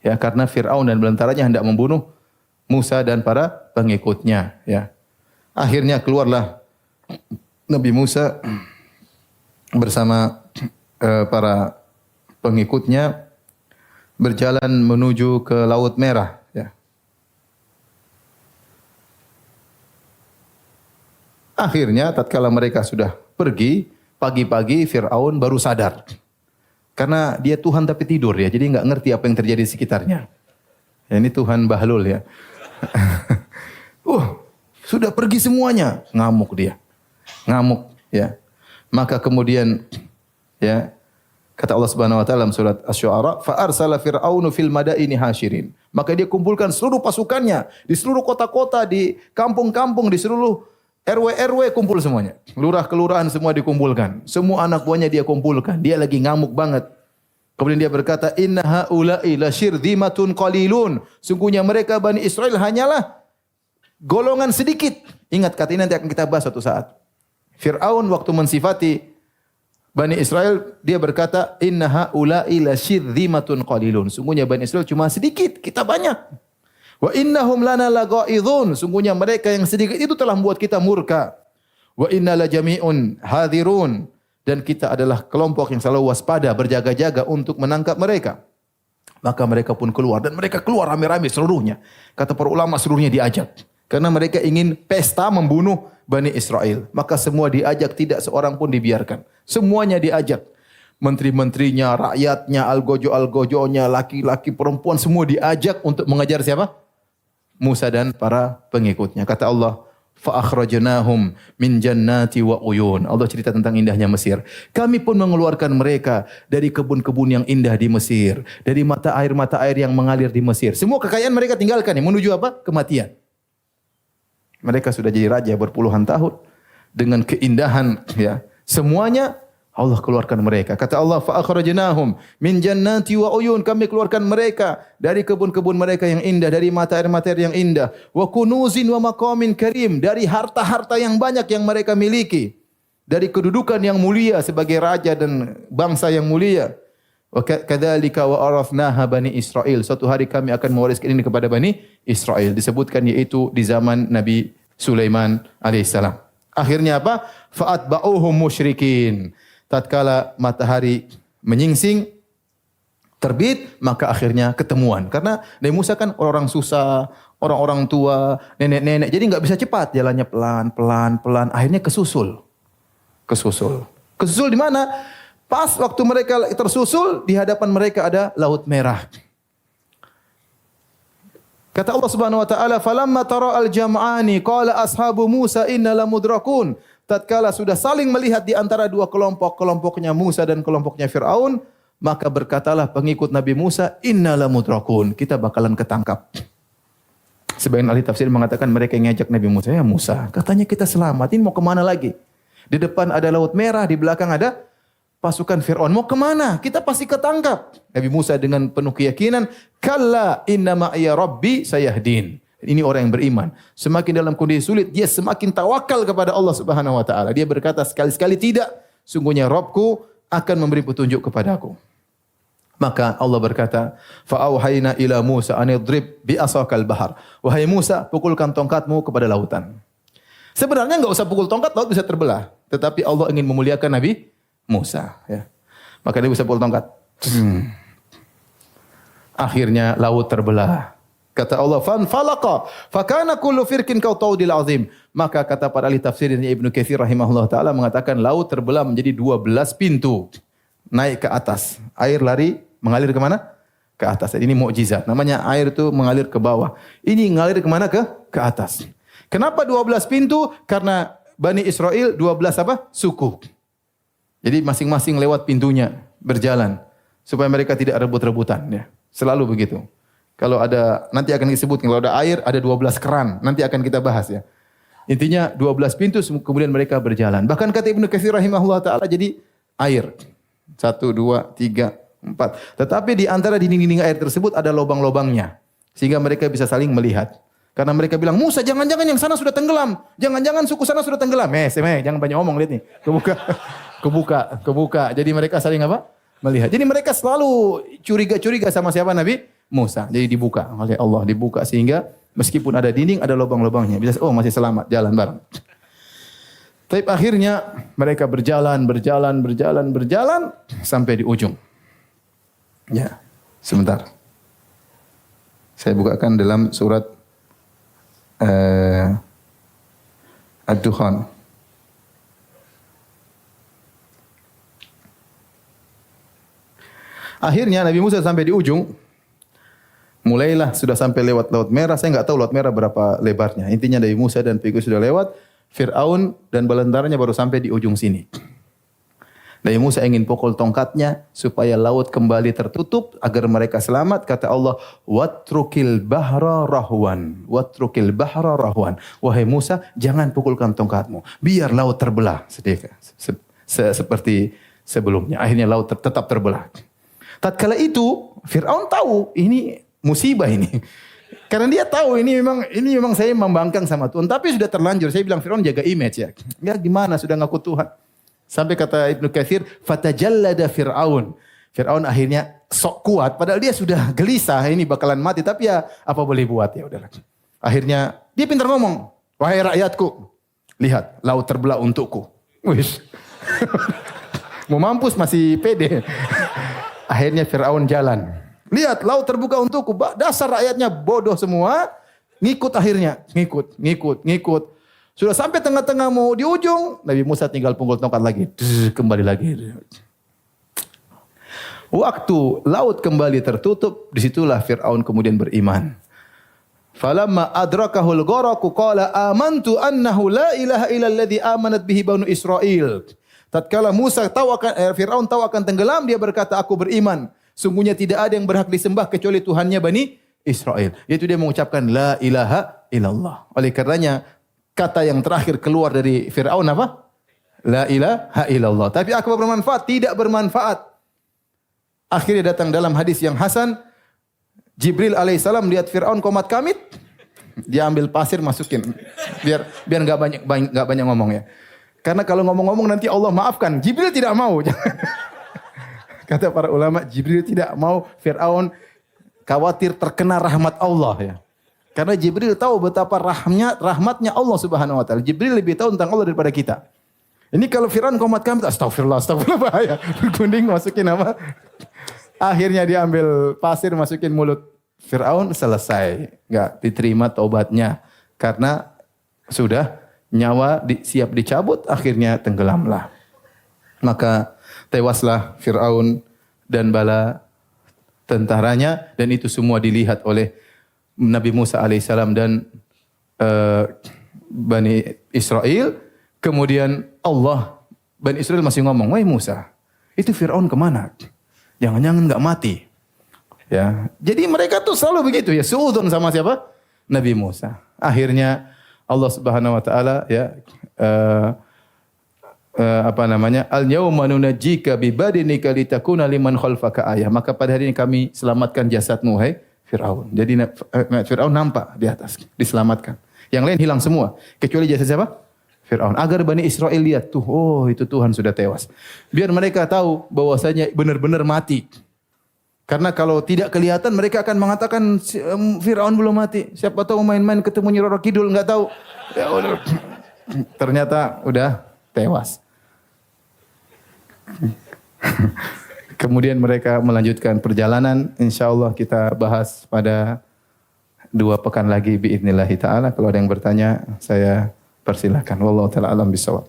Ya, karena Fir'aun dan belantaranya hendak membunuh Musa dan para pengikutnya, ya. Akhirnya keluarlah Nabi Musa bersama para pengikutnya berjalan menuju ke Laut Merah, ya. Akhirnya tatkala mereka sudah pergi, pagi-pagi Fir'aun baru sadar. Karena dia Tuhan tapi tidur, ya. Jadi enggak ngerti apa yang terjadi di sekitarnya. Ya, ini Tuhan Bahlul, ya. Sudah pergi semuanya. Ngamuk dia. Ngamuk, ya. Maka kemudian, ya, kata Allah Subhanahu wa taala dalam surat Asy-Syu'ara, "Fa arsala fir'aunu fil madaini hasyirin." Maka dia kumpulkan seluruh pasukannya di seluruh kota-kota, di kampung-kampung, di seluruh RW kumpul semuanya. Lurah kelurahan semua dikumpulkan. Semua anak buahnya dia kumpulkan. Dia lagi ngamuk banget. Kemudian dia berkata, "Inna haula'i lasyirdzimatun qalilun." Sungguhnya mereka Bani Israel hanyalah golongan sedikit. Ingat, kata ini nanti akan kita bahas suatu saat. Fir'aun waktu mensifati Bani Israel, dia berkata, "Inna haula'i lasyirdzimatun qalilun." Sungguhnya Bani Israel cuma sedikit, kita banyak. Wa innahum lana laghaidun. Sungguhnya mereka yang sedikit itu telah membuat kita murka. Wa inna la jami'un hadirun. Dan kita adalah kelompok yang selalu waspada, berjaga-jaga untuk menangkap mereka. Maka mereka pun keluar. Dan mereka keluar rame-rame seluruhnya. Kata para ulama seluruhnya diajak. Karena mereka ingin pesta membunuh Bani Israel. Maka semua diajak, tidak seorang pun dibiarkan. Semuanya diajak. Menteri-menterinya, rakyatnya, algojo-algojonya, laki-laki, perempuan, semua diajak untuk mengejar siapa? Musa dan para pengikutnya. Kata Allah, fa akhrajnahum min jannati wa uyun. Allah cerita tentang indahnya Mesir. Kami pun mengeluarkan mereka dari kebun-kebun yang indah di Mesir, dari mata air yang mengalir di Mesir. Semua kekayaan mereka tinggalkan, menuju apa? Kematian. Mereka sudah jadi raja berpuluhan tahun dengan keindahan, ya. Semuanya Allah keluarkan mereka. Kata Allah, fa akhrajnahum min jannati wa uyun. Kami keluarkan mereka dari kebun-kebun mereka yang indah, dari mata air yang indah. Wa kunuzin wa maqamin karim. Dari harta-harta yang banyak yang mereka miliki. Dari kedudukan yang mulia sebagai raja dan bangsa yang mulia. Wa kadzalika wa arafnaha Bani Israil. Suatu hari kami akan mewariskan ini kepada Bani Israel. Disebutkan yaitu di zaman Nabi Sulaiman alaihissalam. Akhirnya apa? Fa'atba'uhum musyrikin. Tatkala matahari menyingsing, terbit, maka akhirnya ketemuan. Karena Nabi Musa kan orang-orang susah, orang-orang tua, nenek-nenek. Jadi enggak bisa cepat, jalannya pelan-pelan. Akhirnya kesusul. Kesusul di mana? Pas waktu mereka tersusul, di hadapan mereka ada Laut Merah. Kata Allah Subhanahu wa taala, "Falamma tara al-jam'ani qala ashabu Musa inna lamudrakun." Tatkala sudah saling melihat di antara dua kelompok, kelompoknya Musa dan kelompoknya Fir'aun, maka berkatalah pengikut Nabi Musa, "Inna lamudrakun." Kita bakalan ketangkap. Sebagian ahli tafsir mengatakan mereka yang ngajak Nabi Musa, "Ya Musa, katanya kita selamat, ini mau kemana lagi? Di depan ada Laut Merah, di belakang ada pasukan Fir'aun. Mau kemana? Kita pasti ketangkap. Nabi Musa dengan penuh keyakinan, kalla inna ma'iya rabbi sayahdin. Ini orang yang beriman. Semakin dalam kondisi sulit, dia semakin tawakal kepada Allah Subhanahu wa taala. Dia berkata sekali-sekali tidak, sungguhnya Rabbku akan memberi petunjuk kepadaku. Maka Allah berkata, fa'auhayna ila Musa an idrib bi asakal bahar. Wahai Musa, pukulkan tongkatmu kepada lautan. Sebenarnya enggak usah pukul tongkat, laut bisa terbelah. Tetapi Allah ingin memuliakan Nabi Musa, ya. Maka dia bisa pukul tongkat. Akhirnya laut terbelah. Kata Allah, "Fanfalaqa, fakana kullu firqin kautaudil azim." Maka kata para ahli tafsir ini Ibnu Katsir rahimahullah taala mengatakan laut terbelah menjadi 12 pintu. Naik ke atas. Air lari mengalir ke mana? Ke atas. Ini mukjizat. Namanya air itu mengalir ke bawah. Ini mengalir ke mana? Ke atas. Kenapa 12 pintu? Karena Bani Israel 12 apa? Suku. Jadi masing-masing lewat pintunya berjalan supaya mereka tidak rebut-rebutan, ya. Selalu begitu. Kalau ada, nanti akan disebut, kalau ada air, ada 12 keran. Nanti akan kita bahas, ya. Intinya 12 pintu, kemudian mereka berjalan. Bahkan kata Ibnu Katsir rahimahullah ta'ala, jadi air. 1, 2, 3, 4. Tetapi di antara dinding-dinding air tersebut ada lubang-lubangnya. Sehingga mereka bisa saling melihat. Karena mereka bilang, Musa jangan-jangan yang sana sudah tenggelam. Jangan-jangan suku sana sudah tenggelam. Jangan banyak ngomong, lihat nih. Kebuka. Jadi mereka saling apa? Melihat. Jadi mereka selalu curiga-curiga sama siapa? Nabi Musa. Jadi dibuka oleh Allah, dibuka sehingga meskipun ada dinding ada lubang-lubangnya. Bisa masih selamat jalan bareng. Tapi akhirnya mereka berjalan sampai di ujung. Ya, sebentar. Saya bukakan dalam surat Ad-Dukhan. Akhirnya Nabi Musa sampai di ujung. Mulailah sudah sampai lewat Laut Merah. Saya enggak tahu Laut Merah berapa lebarnya. Intinya Nabi Musa dan pengikut sudah lewat. Fir'aun dan balentaranya baru sampai di ujung sini. Nabi Musa ingin pukul tongkatnya supaya laut kembali tertutup agar mereka selamat. Kata Allah, "Watrukil bahra rahwan." Watrukil bahra rahwan. Wahai Musa, jangan pukulkan tongkatmu. Biar laut terbelah sedikit. Seperti sebelumnya. Akhirnya laut tetap terbelah. Tatkala itu Fir'aun tahu ini musibah ini. Karena dia tahu ini memang saya membangkang sama Tuhan. Tapi sudah terlanjur. Saya bilang Fir'aun jaga image ya. Ya gimana sudah ngaku Tuhan. Sampai kata Ibnu Katsir, fatajallada Fir'aun. Fir'aun akhirnya sok kuat. Padahal dia sudah gelisah ini bakalan mati. Tapi ya apa boleh buat ya udahlah. Akhirnya dia pintar ngomong. Wahai rakyatku. Lihat laut terbelah untukku. Wih. Mau mampus masih pede. Akhirnya Fir'aun jalan. Lihat, laut terbuka untukku. Dasar rakyatnya bodoh semua. Ngikut akhirnya. Ngikut. Sudah sampai tengah-tengah mau di ujung. Nabi Musa tinggal pukul tongkat lagi. Kembali lagi. Waktu laut kembali tertutup. Disitulah Fir'aun kemudian beriman. Falamma adrakahul gharaku qala amantu annahu la ilaha illalladzi amanat bihi banu Israil. Tatkala Fir'aun tahu akan tenggelam, dia berkata, aku beriman. Sungguhnya tidak ada yang berhak disembah kecuali Tuhannya Bani Israel. Yaitu dia mengucapkan la ilaha illallah. Oleh karenanya, kata yang terakhir keluar dari Fir'aun apa? La ilaha illallah. Tapi apa bermanfaat? Tidak bermanfaat. Akhirnya datang dalam hadis yang hasan, Jibril alaihissalam lihat Fir'aun komat kamit, dia ambil pasir masukin. Biar enggak banyak ngomong ya. Karena kalau ngomong-ngomong nanti Allah maafkan. Jibril tidak mau. Kata para ulama, Jibril tidak mau Fir'aun khawatir terkena rahmat Allah ya. Karena Jibril tahu betapa rahmatnya Allah Subhanahu wa taala. Jibril lebih tahu tentang Allah daripada kita. Ini kalau Fir'aun komat kami, astagfirullah bahaya. Bergunding masukin apa? Akhirnya diambil pasir masukin mulut Fir'aun, selesai. Enggak diterima taubatnya. Karena sudah nyawa siap dicabut, akhirnya tenggelamlah. Maka tewaslah Fir'aun dan bala tentaranya, dan itu semua dilihat oleh Nabi Musa alaihissalam dan Bani Israel. Kemudian Bani Israel masih ngomong, wahai Musa, itu Fir'aun kemana? Jangan-jangan enggak mati. Ya, jadi mereka tuh selalu begitu ya, suudzon sama siapa? Nabi Musa. Akhirnya Allah Subhanahu wa taala ya apa namanya? Al-yauma nunajjika bi badinika litakuna liman khalfaka ayah. Maka pada hari ini kami selamatkan jasadmu hai Firaun. Jadi Firaun nampak di atas, diselamatkan. Yang lain hilang semua, kecuali jasad siapa? Firaun. Agar Bani Israel lihat tuh, oh itu Tuhan sudah tewas. Biar mereka tahu bahwasanya benar-benar mati. Karena kalau tidak kelihatan mereka akan mengatakan Firaun belum mati. Siapa tahu main-main ketemu Nyi Roro Kidul enggak tahu. Ya udah. Ternyata udah tewas. Kemudian mereka melanjutkan perjalanan. InsyaAllah kita bahas pada 2 pekan lagi biidznillah ta'ala. Kalau ada yang bertanya, saya persilahkan. Wallahu ta'ala alam bisawab.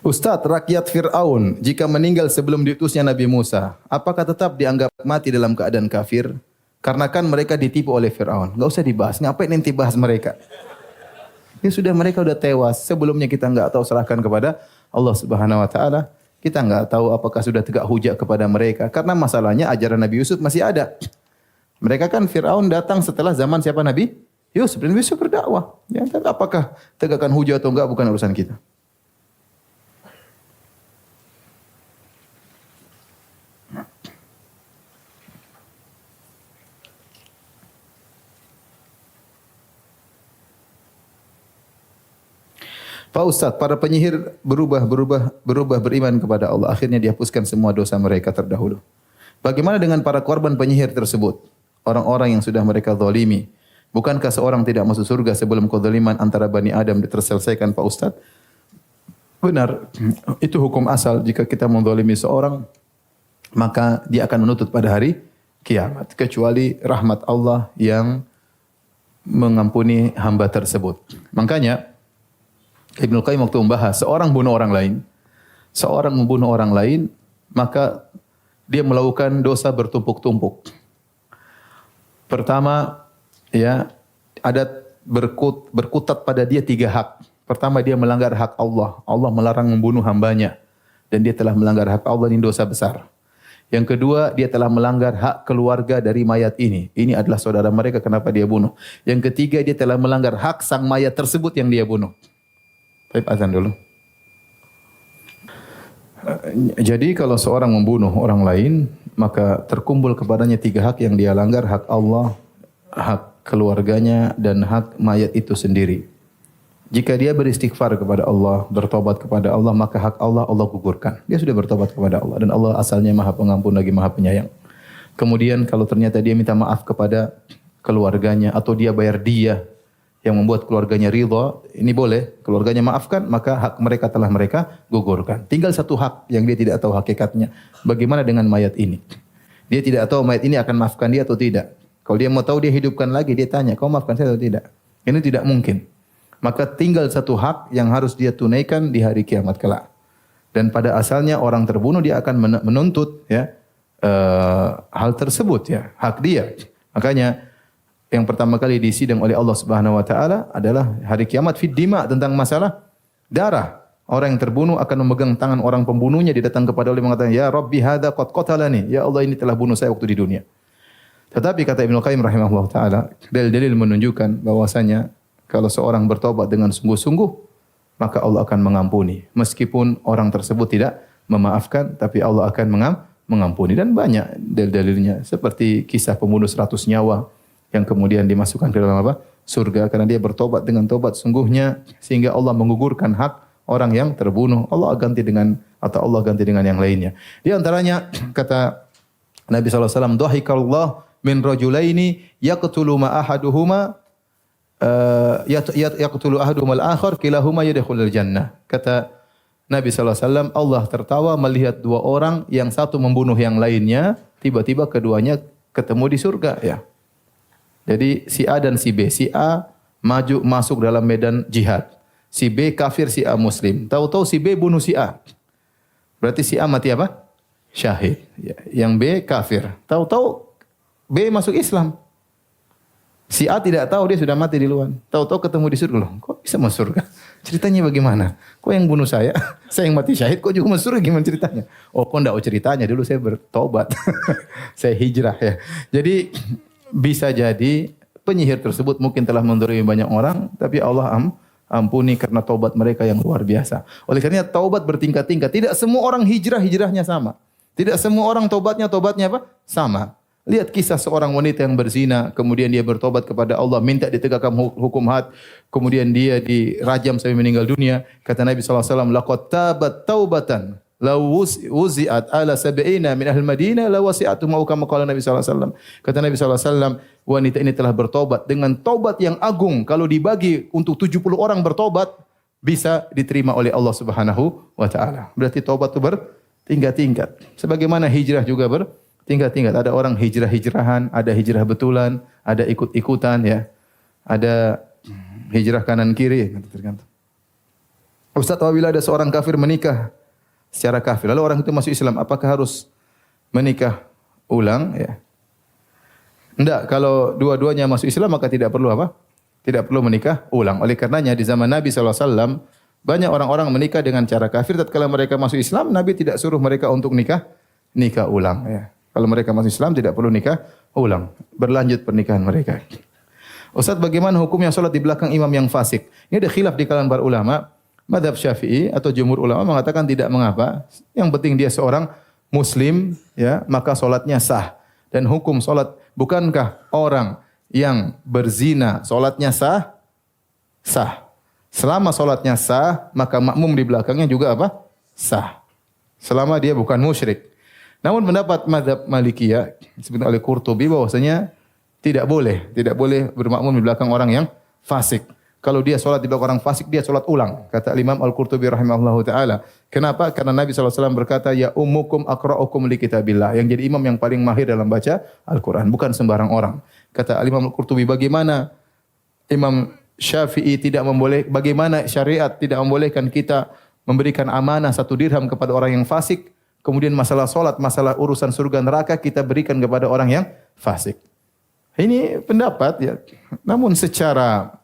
Ustadz, rakyat Fir'aun jika meninggal sebelum diutusnya Nabi Musa, apakah tetap dianggap mati dalam keadaan kafir? Karena kan mereka ditipu oleh Fir'aun. Enggak usah dibahas, ngapain nanti bahas mereka? Ya sudah, mereka sudah tewas. Sebelumnya kita enggak tahu, serahkan kepada Allah Subhanahu wa taala. Kita enggak tahu apakah sudah tegak hujah kepada mereka. Karena masalahnya ajaran Nabi Yusuf masih ada. Mereka kan Fir'aun datang setelah zaman siapa Nabi? Yusuf. Dan Yusuf berdakwah. Ya, apakah tegakkan hujah atau enggak bukan urusan kita. Pak Ustaz, para penyihir berubah beriman kepada Allah. Akhirnya dihapuskan semua dosa mereka terdahulu. Bagaimana dengan para korban penyihir tersebut? Orang-orang yang sudah mereka zalimi. Bukankah seorang tidak masuk surga sebelum kezaliman antara Bani Adam terselesaikan Pak Ustaz? Benar, itu hukum asal. Jika kita menzalimi seorang, maka dia akan menuntut pada hari kiamat. Kecuali rahmat Allah yang mengampuni hamba tersebut. Makanya, Ibnu Qayyim waktu membahas seorang membunuh orang lain, maka dia melakukan dosa bertumpuk-tumpuk. Pertama, ya, ada berkutat pada dia 3 hak. Pertama, dia melanggar hak Allah. Allah melarang membunuh hambanya dan dia telah melanggar hak Allah, ini dosa besar. Yang kedua, dia telah melanggar hak keluarga dari mayat ini. Ini adalah saudara mereka, kenapa dia bunuh? Yang ketiga, dia telah melanggar hak sang mayat tersebut yang dia bunuh. Baik, azan dulu. Jadi kalau seorang membunuh orang lain, maka terkumpul kepadanya 3 hak yang dia langgar, hak Allah, hak keluarganya, dan hak mayat itu sendiri. Jika dia beristighfar kepada Allah, bertobat kepada Allah, maka hak Allah, Allah gugurkan. Dia sudah bertobat kepada Allah, dan Allah asalnya Maha Pengampun lagi Maha Penyayang. Kemudian kalau ternyata dia minta maaf kepada keluarganya, atau dia bayar dia yang membuat keluarganya ridha, ini boleh, keluarganya maafkan, maka hak mereka telah mereka gugurkan. Tinggal 1 hak yang dia tidak tahu hakikatnya. Bagaimana dengan mayat ini? Dia tidak tahu mayat ini akan maafkan dia atau tidak. Kalau dia mau tahu, dia hidupkan lagi, dia tanya, kau maafkan saya atau tidak? Ini tidak mungkin. Maka tinggal 1 hak yang harus dia tunaikan di hari kiamat kelak. Dan pada asalnya orang terbunuh dia akan menuntut ya hal tersebut ya, hak dia. Makanya yang pertama kali disidang oleh Allah Subhanahu wa taala adalah hari kiamat fid dima, tentang masalah darah. Orang yang terbunuh akan memegang tangan orang pembunuhnya, dia datang kepada Allah mengatakan, "Ya Rabbi hadza qad qatalani." Ya Allah, ini telah bunuh saya waktu di dunia. Tetapi kata Ibnu Qayyim rahimahullah taala, dalil-dalil menunjukkan bahwasanya kalau seorang bertobat dengan sungguh-sungguh, maka Allah akan mengampuni. Meskipun orang tersebut tidak memaafkan, tapi Allah akan mengampuni. Dan banyak dalil-dalilnya, seperti kisah pembunuh 100 nyawa yang kemudian dimasukkan ke dalam apa? Surga, karena dia bertobat dengan tobat sungguhnya, sehingga Allah menggugurkan hak orang yang terbunuh. Allah ganti dengan yang lainnya. Di antaranya kata Nabi SAW, "Dhahikallah min rajulaini yaqtulu ma ahaduhuma yaqtulu ahaduhuma al-akhar kilahuma yadkhulul jannah." Kata Nabi SAW, Allah tertawa melihat 2 orang yang satu membunuh yang lainnya, tiba-tiba keduanya ketemu di surga ya. Jadi si A dan si B. Si A maju masuk dalam medan jihad. Si B kafir, si A muslim. Tahu-tahu si B bunuh si A. Berarti si A mati apa? Syahid. Yang B kafir. Tahu-tahu B masuk Islam. Si A tidak tahu, dia sudah mati di luar. Tahu-tahu ketemu di surga. Loh, kok bisa masuk surga? Ceritanya bagaimana? Kok yang bunuh saya? Saya yang mati syahid, kok juga masuk surga, gimana ceritanya? Oh, kok enggak ceritanya, dulu saya bertobat. Saya hijrah ya. Jadi bisa jadi penyihir tersebut mungkin telah mendolimi banyak orang, tapi Allah ampuni karena taubat mereka yang luar biasa. Oleh karena taubat bertingkat-tingkat. Tidak semua orang hijrahnya sama. Tidak semua orang taubatnya apa? Sama. Lihat kisah seorang wanita yang berzina, kemudian dia bertobat kepada Allah, minta ditegakkan hukum had, kemudian dia dirajam sampai meninggal dunia. Kata Nabi SAW, laqad tabat taubatan, law wuzi'at ala sab'ina min ahli Madinah, la wasi'atu mau kama qala Nabi SAW. Kata Nabi SAW, wanita ini telah bertobat dengan taubat yang agung. Kalau dibagi untuk 70 orang bertobat, bisa diterima oleh Allah Subhanahu wa taala. Berarti taubat itu bertingkat-tingkat. Sebagaimana hijrah juga bertingkat-tingkat. Ada orang hijrah-hijrahan, ada hijrah betulan, ada ikut-ikutan ya. Ada hijrah kanan kiri, tergantung. Ustaz, apabila ada seorang kafir menikah secara kafir, lalu orang itu masuk Islam, apakah harus menikah ulang ya? Enggak, kalau dua-duanya masuk Islam maka tidak perlu apa? Tidak perlu menikah ulang. Oleh karenanya di zaman Nabi SAW banyak orang-orang menikah dengan cara kafir. Tatkala mereka masuk Islam, Nabi tidak suruh mereka untuk nikah ulang ya. Kalau mereka masuk Islam tidak perlu nikah ulang. Berlanjut pernikahan mereka. Ustaz, bagaimana hukumnya salat di belakang imam yang fasik? Ini ada khilaf di kalangan para ulama. Mazhab Syafi'i atau jumhur ulama mengatakan tidak mengapa. Yang penting dia seorang muslim ya, maka salatnya sah. Dan hukum salat, bukankah orang yang berzina salatnya sah? Sah. Selama salatnya sah, maka makmum di belakangnya juga apa? Sah. Selama dia bukan musyrik. Namun pendapat mazhab Malikiyah disebut oleh Qurtubi bahwasanya tidak boleh bermakmum di belakang orang yang fasik. Kalau dia salat di belakang orang fasik, dia salat ulang. Kata Imam Al-Qurtubi rahimahullahu taala. Kenapa? Karena Nabi SAW berkata, ya ummukum aqra'ukum li kitabillah. Yang jadi imam yang paling mahir dalam baca Al-Quran, bukan sembarang orang. Kata Imam Al-Qurtubi, bagaimana Imam Syafi'i bagaimana syariat tidak membolehkan kita memberikan amanah 1 dirham kepada orang yang fasik, kemudian masalah solat, masalah urusan surga neraka kita berikan kepada orang yang fasik. Ini pendapat ya. Namun secara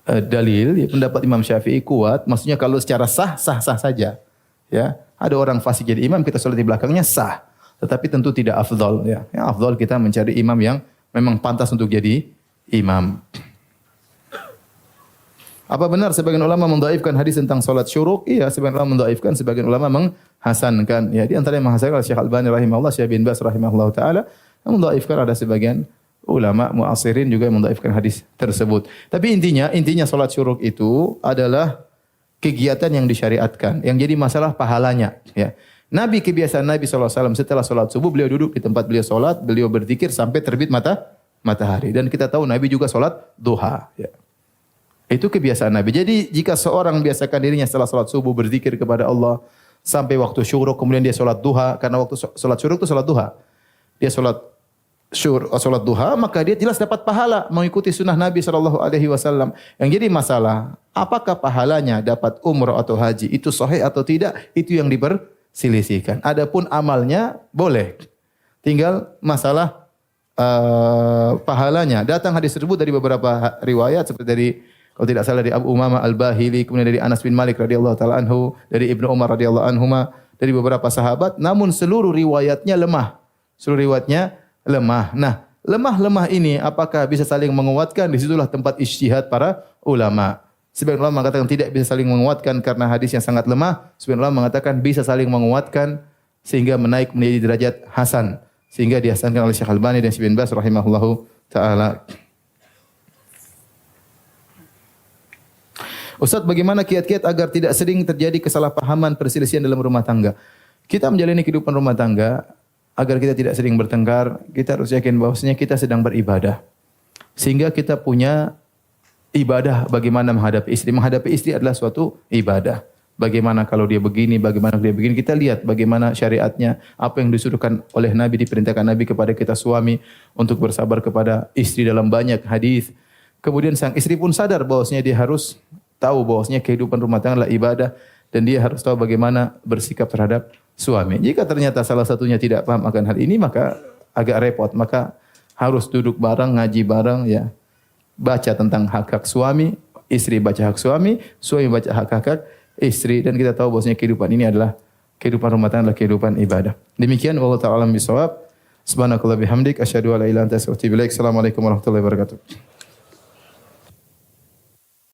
dalil ya, pendapat Imam Syafi'i kuat. Maksudnya kalau secara sah saja. Ya, ada orang fasik jadi imam, kita salat di belakangnya sah. Tetapi tentu tidak afdal ya. Yang afdal kita mencari imam yang memang pantas untuk jadi imam. Apa benar sebagian ulama mendhaifkan hadis tentang salat syuruk? Iya, sebagian ulama mendhaifkan, sebagian ulama menghasankan. Ya, di antara yang menghasankan Syekh Al-Albani rahimahullah, Syekh bin Baz rahimahullah taala, mendhaifkan ada sebagian ulama muasirin juga yang mendhaifkan hadis tersebut. Tapi intinya salat syuruk itu adalah kegiatan yang disyariatkan. Yang jadi masalah pahalanya, ya. Kebiasaan Nabi SAW setelah salat subuh beliau duduk di tempat beliau salat, beliau berzikir sampai terbit matahari. Dan kita tahu Nabi juga salat duha, ya. Itu kebiasaan Nabi. Jadi jika seorang biasakan dirinya setelah salat subuh berzikir kepada Allah sampai waktu syuruk, kemudian dia salat duha, karena waktu salat syuruk itu salat duha. Dia salat duha, maka dia jelas dapat pahala mengikuti sunnah Nabi SAW. Yang jadi masalah, apakah pahalanya dapat umrah atau haji itu sahih atau tidak, itu yang diperselisihkan. Adapun amalnya boleh. Tinggal masalah pahalanya. Datang hadis tersebut dari beberapa riwayat seperti dari, kalau tidak salah, dari Abu Umamah Al-Bahili, kemudian dari Anas bin Malik radhiyallahu taala anhu, dari Ibnu Umar radhiyallahu anhuma, dari beberapa sahabat, namun seluruh riwayatnya lemah. Nah, lemah ini apakah bisa saling menguatkan? Disitulah tempat ijtihad para ulama. Sebagian ulama mengatakan tidak bisa saling menguatkan karena hadisnya sangat lemah. Sebagian ulama mengatakan bisa saling menguatkan sehingga menaik menjadi derajat hasan, sehingga dihasankan oleh Syekh Al-Albani dan Syekh bin Baz rahimahullahu taala. Ustaz, bagaimana kiat-kiat agar tidak sering terjadi kesalahpahaman perselisihan dalam rumah tangga? Kita menjalani kehidupan rumah tangga, agar kita tidak sering bertengkar, kita harus yakin bahwasanya kita sedang beribadah. Sehingga kita punya ibadah bagaimana menghadapi istri. Menghadapi istri adalah suatu ibadah. Bagaimana kalau dia begini, bagaimana dia begini. Kita lihat bagaimana syariatnya, apa yang disuruhkan oleh Nabi, diperintahkan Nabi kepada kita suami untuk bersabar kepada istri dalam banyak hadis. Kemudian sang istri pun sadar bahwasanya dia harus tahu bahwasanya kehidupan rumah tangga adalah ibadah dan dia harus tahu bagaimana bersikap terhadap suami. Jika ternyata salah satunya tidak paham akan hal ini, maka agak repot. Maka harus duduk bareng, ngaji bareng, ya. baca tentang hak-hak suami, istri baca hak suami, suami baca hak-hak istri, dan kita tahu bahwasanya kehidupan ini adalah kehidupan rumah tangga, adalah kehidupan ibadah. Demikian wallahu ta'ala alam bisawab. Subhanakallah bihamdik asyhadu an la ilaha illa anta astaghfiruka wa atubu ilaik. Assalamualaikum warahmatullahi wabarakatuh.